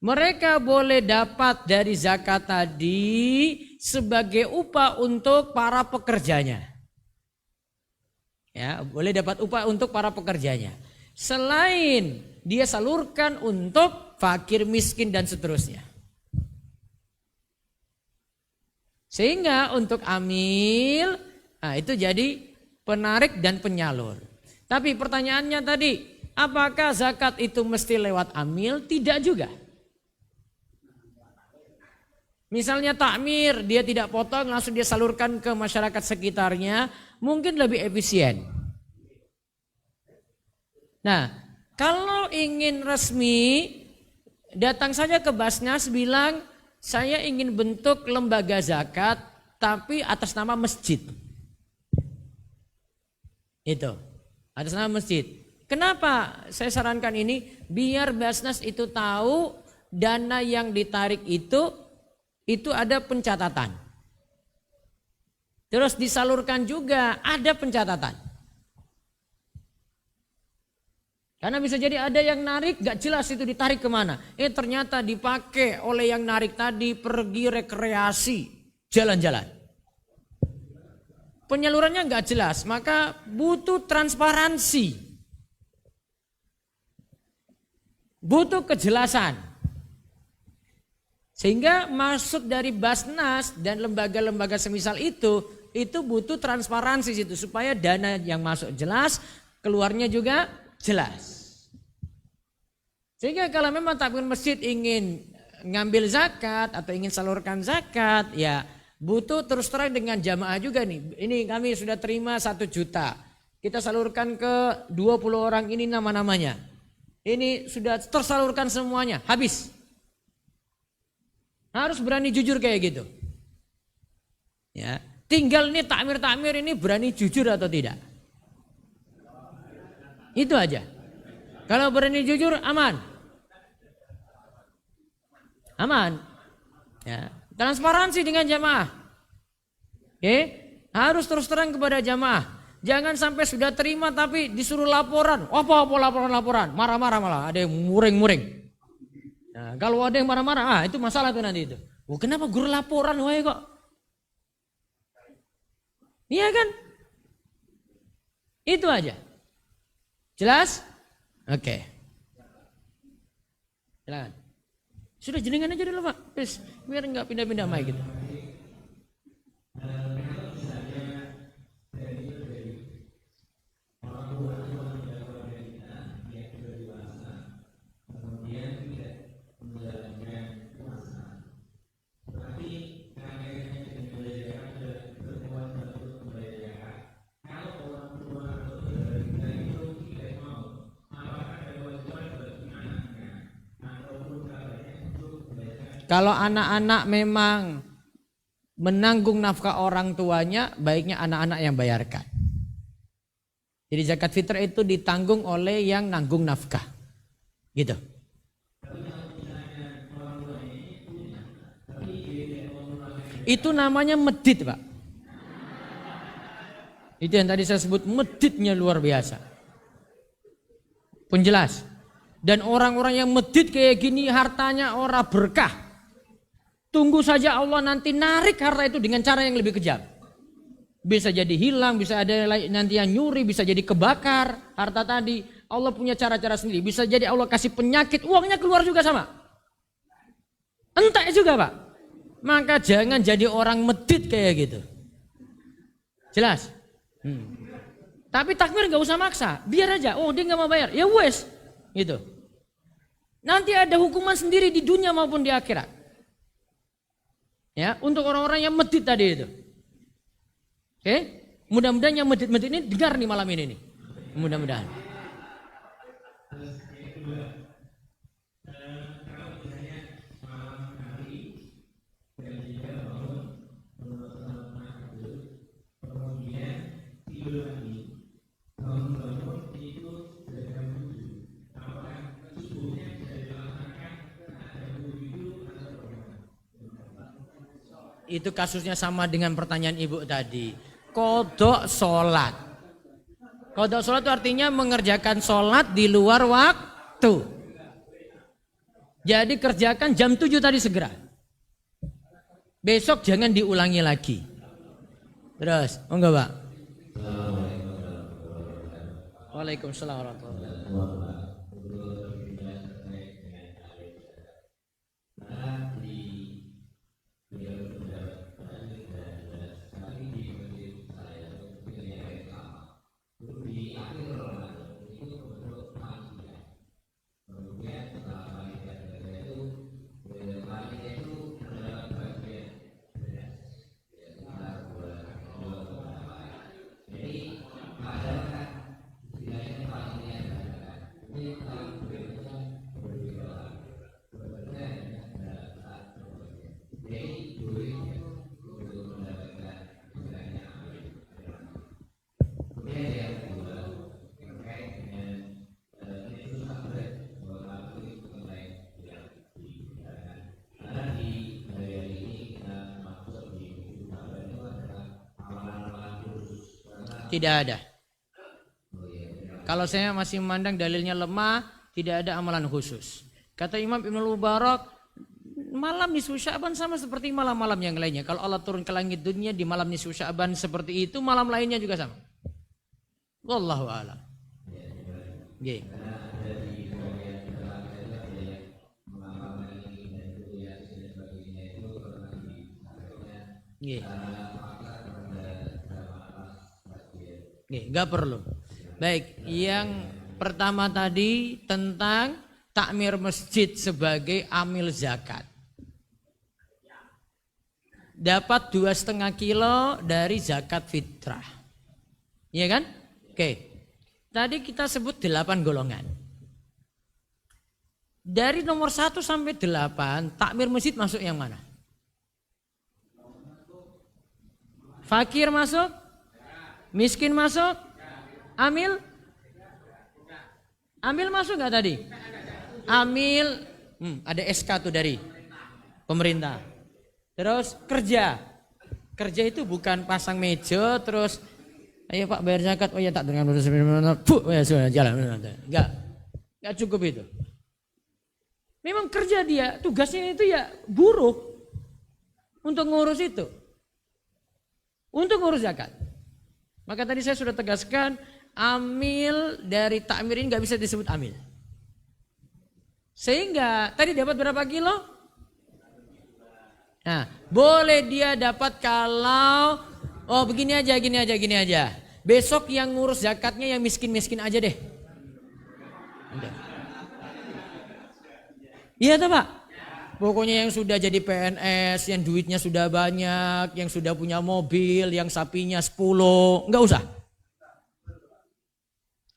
Mereka boleh dapat dari zakat tadi sebagai upah untuk para pekerjanya. Ya, boleh dapat upah untuk para pekerjanya. Selain dia salurkan untuk fakir, miskin dan seterusnya. Sehingga untuk amil, nah itu jadi penarik dan penyalur. Tapi pertanyaannya tadi, apakah zakat itu mesti lewat amil? Tidak juga. Misalnya takmir, dia tidak potong, langsung dia salurkan ke masyarakat sekitarnya, mungkin lebih efisien. Nah, kalau ingin resmi, datang saja ke Basnas bilang, saya ingin bentuk lembaga zakat, tapi atas nama masjid. Itu, atas nama masjid. Kenapa saya sarankan ini? Biar Basnas itu tahu dana yang ditarik itu ada pencatatan. Terus disalurkan juga ada pencatatan. Karena bisa jadi ada yang narik gak jelas itu ditarik kemana. Ternyata dipakai oleh yang narik tadi pergi rekreasi, jalan-jalan. Penyalurannya gak jelas, maka butuh transparansi. Butuh kejelasan. Sehingga maksud dari Basnas dan lembaga-lembaga semisal itu butuh transparansi situ supaya dana yang masuk jelas, keluarnya juga jelas. Sehingga kalau memang takmir masjid ingin ngambil zakat atau ingin salurkan zakat, ya butuh terus terang dengan jamaah juga nih. Ini kami sudah terima 1 juta. Kita salurkan ke 20 orang ini nama-namanya. Ini sudah tersalurkan semuanya, habis. Harus berani jujur kayak gitu. Ya, tinggal nih takmir-takmir ini berani jujur atau tidak. Itu aja. Kalau berani jujur aman. Aman. Ya, transparansi dengan jamaah. Oke, harus terus terang kepada jamaah. Jangan sampai sudah terima tapi disuruh laporan. Apa laporan? Marah-marah malah, ada yang muring-muring. Nah, kalau ada yang marah-marah, itu masalah tuh nanti itu. Kenapa guru laporan wae kok? Iya kan? Itu aja. Jelas? Oke. Silakan. Sudah jenengan aja dulu Pak. Please, biar enggak pindah-pindah mic gitu. Kalau anak-anak memang menanggung nafkah orang tuanya, baiknya anak-anak yang bayarkan. Jadi zakat fitrah itu ditanggung oleh yang nanggung nafkah. Gitu. Itu namanya medit, Pak. Itu yang tadi saya sebut, meditnya luar biasa. Penjelas. Dan orang-orang yang medit kayak gini hartanya orang berkah. Tunggu saja Allah nanti narik harta itu dengan cara yang lebih kejam. Bisa jadi hilang, bisa ada nanti yang nyuri, bisa jadi kebakar harta tadi. Allah punya cara-cara sendiri. Bisa jadi Allah kasih penyakit, uangnya keluar juga sama. Entek juga Pak. Maka jangan jadi orang medit kayak gitu. Jelas? Tapi takmir gak usah maksa. Biar aja, dia gak mau bayar. Ya wes. Gitu. Nanti ada hukuman sendiri di dunia maupun di akhirat. Ya, untuk orang-orang yang medit tadi itu. Oke? Mudah-mudahan yang medit-medit ini dengar nih malam ini nih. Mudah-mudahan. Itu kasusnya sama dengan pertanyaan ibu tadi. Qodok sholat. Qodok sholat itu artinya mengerjakan sholat di luar waktu. Jadi kerjakan jam 7 tadi segera. Besok jangan diulangi lagi. Terus, enggak Pak? Waalaikumsalam warahmatullahi wabarakatuh. Tidak ada. Kalau saya masih memandang dalilnya lemah, tidak ada amalan khusus. Kata Imam Ibnu Mubarak, malam nisfu Sya'ban sama seperti malam-malam yang lainnya. Kalau Allah turun ke langit dunia di malam nisfu Sya'ban seperti itu, malam lainnya juga sama. Wallahu a'lam. Nggih. Nggih. Nggih, enggak perlu. Baik, yang pertama tadi tentang takmir masjid sebagai amil zakat. Dapat 2,5 kilo dari zakat fitrah. Iya kan? Oke. Tadi kita sebut 8 golongan. Dari nomor 1 sampai 8, takmir masjid masuk yang mana? Fakir masuk? Miskin masuk? Amil? Amil masuk nggak tadi? Amil, ada SK tuh dari pemerintah. Terus kerja. Kerja itu bukan pasang meja terus ayo Pak bayar zakat. Oh ya tak dengan ya sudah jalan. Enggak cukup itu. Memang kerja dia, tugasnya itu ya buruh untuk ngurus itu. Untuk ngurus zakat. Maka tadi saya sudah tegaskan amil dari takmir ini nggak bisa disebut amil. Sehingga tadi dapat berapa kilo? Nah, boleh dia dapat kalau gini aja. Besok yang ngurus zakatnya yang miskin-miskin aja deh. Iya toh Pak? Pokoknya yang sudah jadi PNS, yang duitnya sudah banyak, yang sudah punya mobil, yang sapinya 10, enggak usah.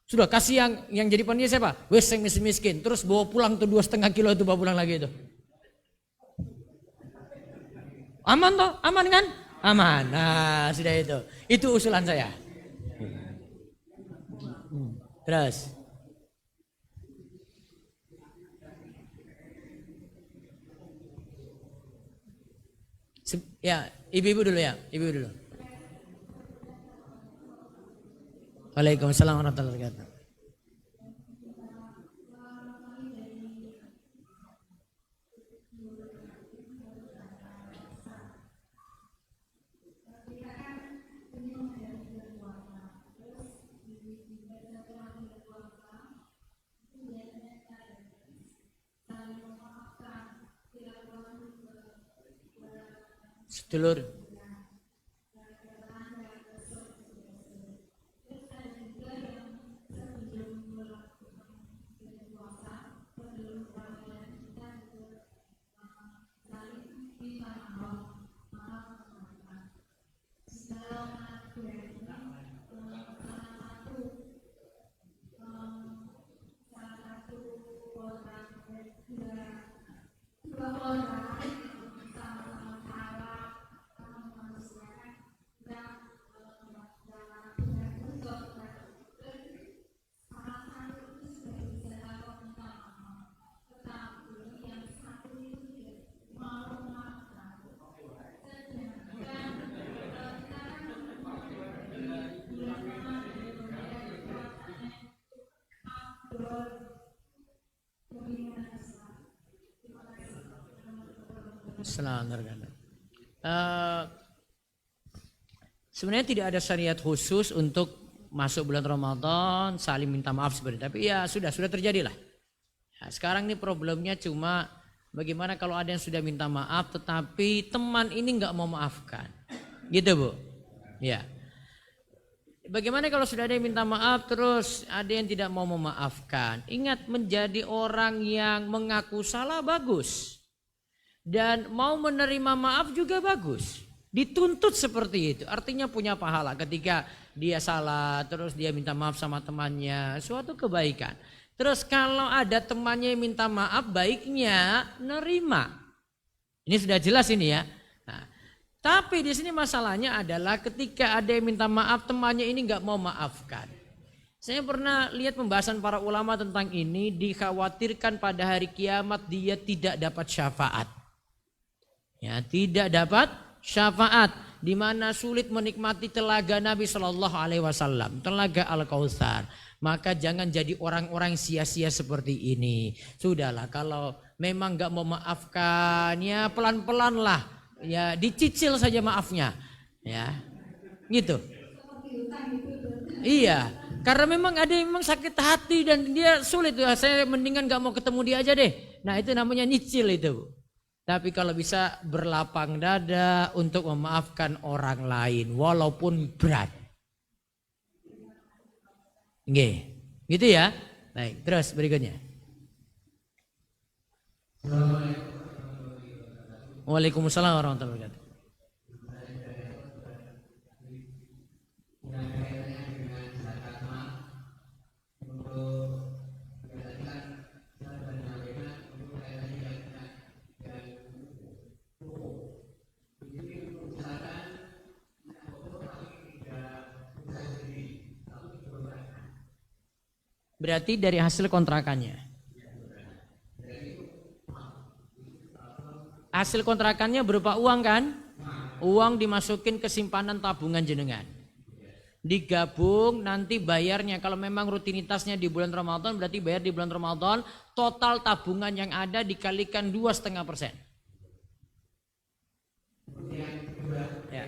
Sudah kasih yang jadi panitia siapa? Wes yang miskin, terus bawa pulang tuh 2,5 kilo itu bawa pulang lagi itu. Aman toh? Aman kan? Aman. Nah, sudah itu. Itu usulan saya. Terus. Ya, ibu-ibu dulu ya. Ibu dulu. Waalaikumsalam warahmatullahi wabarakatuh. Sedulur. Sebenarnya tidak ada syariat khusus untuk masuk bulan Ramadan saling minta maaf sebenarnya, tapi ya sudah terjadilah. Nah, sekarang ini problemnya cuma bagaimana kalau ada yang sudah minta maaf tetapi teman ini nggak mau maafkan, gitu Bu? Ya. Bagaimana kalau sudah ada yang minta maaf terus ada yang tidak mau memaafkan? Ingat, menjadi orang yang mengaku salah bagus. Dan mau menerima maaf juga bagus. Dituntut seperti itu. Artinya punya pahala ketika dia salah terus dia minta maaf sama temannya. Suatu kebaikan. Terus kalau ada temannya yang minta maaf, baiknya nerima. Ini sudah jelas ini ya. Nah, tapi di sini masalahnya adalah ketika ada yang minta maaf, temannya ini nggak mau maafkan. Saya pernah lihat pembahasan para ulama tentang ini, dikhawatirkan pada hari kiamat dia tidak dapat syafaat. Ya, tidak dapat syafaat. di mana sulit menikmati telaga Nabi Shallallahu Alaihi Wasallam, telaga Al-Kautsar. Maka jangan jadi orang-orang sia-sia seperti ini. Sudahlah, kalau memang nggak mau maafkan, ya pelan-pelan lah, ya dicicil saja maafnya, ya, gitu. Iya, karena memang ada yang memang sakit hati dan dia sulit. Saya mendingan nggak mau ketemu dia aja deh. Nah itu namanya nyicil itu. Tapi kalau bisa berlapang dada untuk memaafkan orang lain walaupun berat. Nggih, gitu ya. Baik, terus berikutnya. Waalaikumsalam warahmatullahi wabarakatuh. Berarti dari hasil kontrakannya. Hasil kontrakannya berupa uang kan? Uang dimasukin ke simpanan tabungan jenengan. Digabung nanti bayarnya. Kalau memang rutinitasnya di bulan Ramadan berarti bayar di bulan Ramadan. Total tabungan yang ada dikalikan 2,5%. Ya.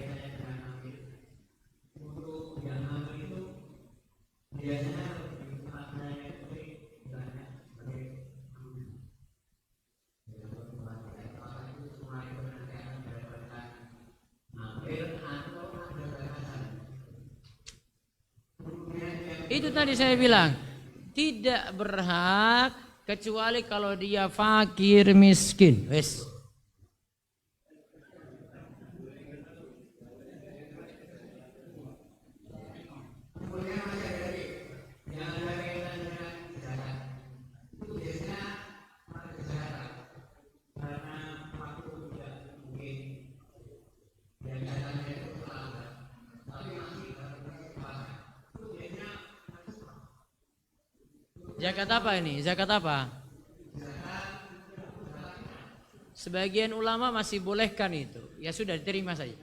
Itu tadi saya bilang, tidak berhak kecuali kalau dia fakir miskin. Wes. Zakat apa ini? Zakat apa? Sebagian ulama masih bolehkan itu. Ya sudah, diterima saja.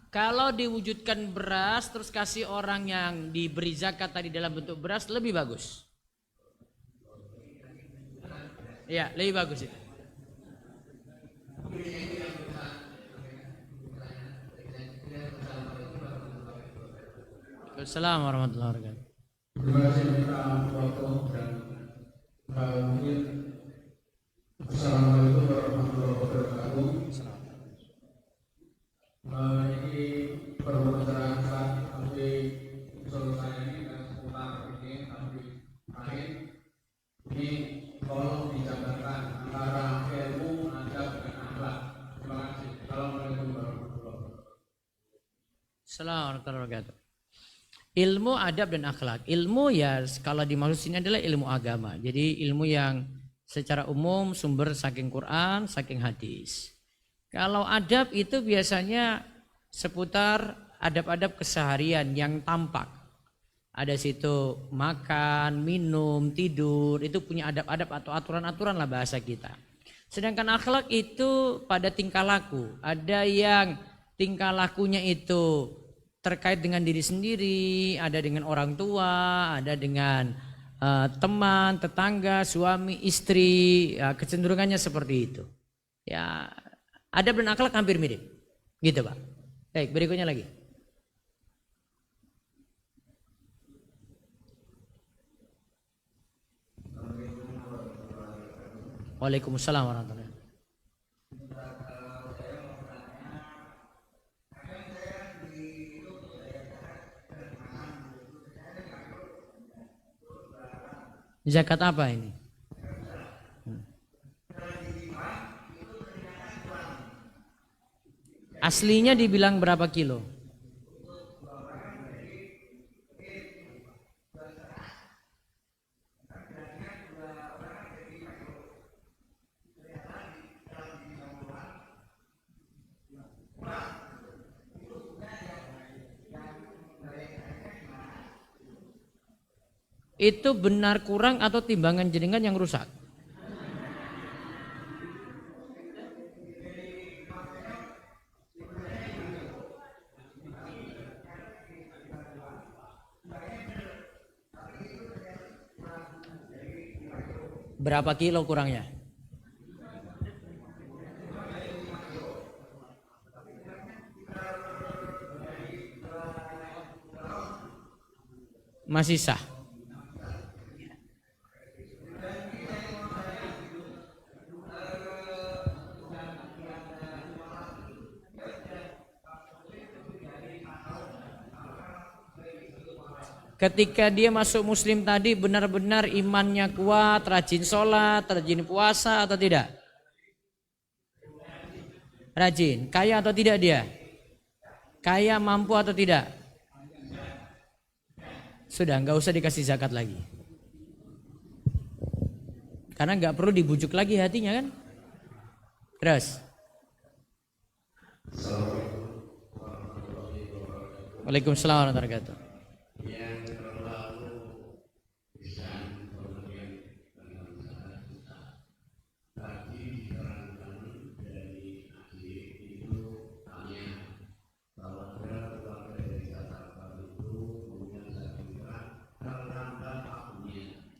Kalau diwujudkan beras terus kasih orang yang diberi zakat tadi dalam bentuk beras lebih bagus. Ya, lebih bagus itu. Assalamualaikum warahmatullahi wabarakatuh. Terima kasih Pak Wato dan Pak Mungkin. Assalamualaikum warahmatullahi wabarakatuh. Ini permasalahan tapi usul saya ini seputar ini tapi lain ini tolong dijabarkan antara ilmu, adab dan akhlak. Terima kasih. Assalamualaikum warahmatullahi wabarakatuh. Assalamualaikum warahmatullahi wabarakatuh. Ilmu, adab dan akhlak. Ilmu ya kalau dimaksud sini adalah ilmu agama. Jadi ilmu yang secara umum sumber saking Quran, saking hadis. Kalau adab itu biasanya seputar adab-adab keseharian yang tampak. Ada situ makan, minum, tidur, itu punya adab-adab atau aturan-aturan lah bahasa kita. Sedangkan akhlak itu pada tingkah laku. Ada yang tingkah lakunya itu terkait dengan diri sendiri, ada dengan orang tua, ada dengan teman, tetangga, suami, istri, ya, kecenderungannya seperti itu. Ya, adab dan akhlak hampir mirip, gitu Pak. Baik, berikutnya lagi. Waalaikumsalam warahmatullahi wabarakatuh. Zakat apa ini? Aslinya dibilang berapa kilo? Itu benar kurang atau timbangan jenengan yang rusak? Berapa kilo kurangnya? Masih sah. Ketika dia masuk muslim tadi benar-benar imannya kuat, rajin sholat, rajin puasa atau tidak? Rajin. Kaya atau tidak dia? Kaya, mampu atau tidak? Sudah, nggak usah dikasih zakat lagi. Karena nggak perlu dibujuk lagi hatinya kan? Terus. Waalaikumsalam warahmatullahi wabarakatuh.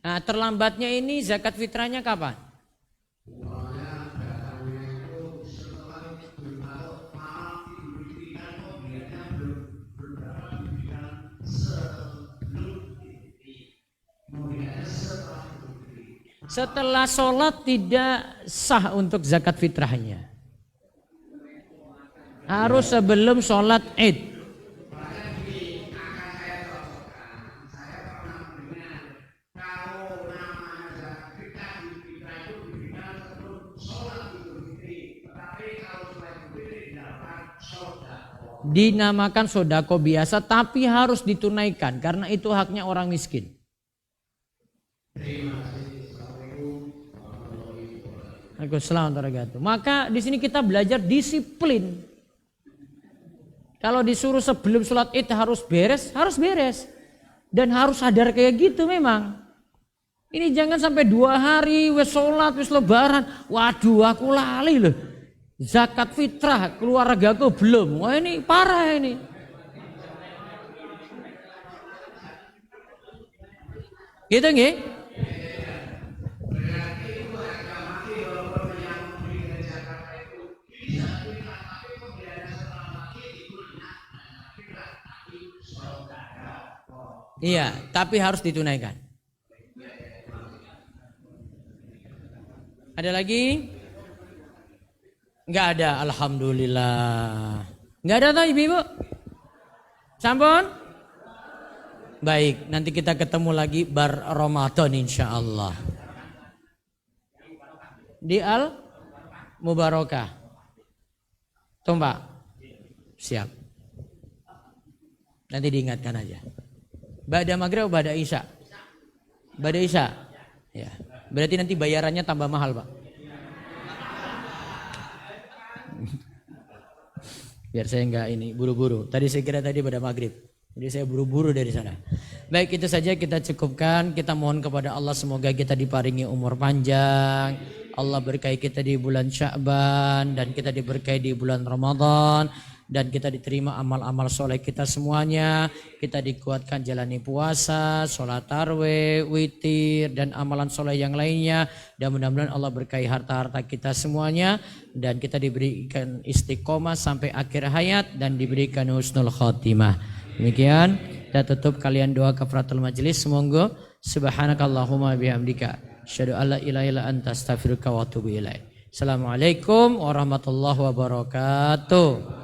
Nah, terlambatnya ini zakat fitrahnya kapan? Setelah sholat tidak sah untuk zakat fitrahnya. Harus sebelum sholat Id. Dinamakan sodako biasa tapi harus ditunaikan karena itu haknya orang miskin. Waalaikumsalam warahmatullahi wabarakatuh. Maka di sini kita belajar disiplin. Kalau disuruh sebelum sholat Id harus beres dan harus sadar kayak gitu memang. Ini jangan sampai 2 hari wes sholat wes lebaran, waduh aku lali loh. Zakat fitrah keluargaku belum. Wah ini parah ini. Gitu nggih? Iya, tapi harus ditunaikan. Ada lagi? Enggak ada, alhamdulillah. Enggak ada toh ibu-ibu? Sampun? Baik, nanti kita ketemu lagi bar Ramadan insyaallah. Di Al Mubarakah. Tuh Pak. Siap. Nanti diingatkan aja. Ba'da maghrib atau ba'da isya? Ba'da isya. Ya. Berarti nanti bayarannya tambah mahal, Pak. Biar saya enggak ini buru-buru. Tadi saya kira tadi pada maghrib. Jadi saya buru-buru dari sana. Baik, itu saja kita cukupkan. Kita mohon kepada Allah semoga kita diparingi umur panjang. Allah berkahi kita di bulan Sya'ban dan kita diberkahi di bulan Ramadan. Dan kita diterima amal-amal soleh kita semuanya. Kita dikuatkan jalani puasa, sholat tarwih, witir, dan amalan soleh yang lainnya. Dan mudah-mudahan Allah berkahi harta-harta kita semuanya. Dan kita diberikan istiqomah sampai akhir hayat. Dan diberikan husnul khotimah. Demikian, kita tutup kalian doa kafaratul majelis. Semoga subhanakallahumma bihamdika asyhadu an la ilaha illa anta astaghfiruka wa atubu ilaik. Assalamualaikum warahmatullahi wabarakatuh.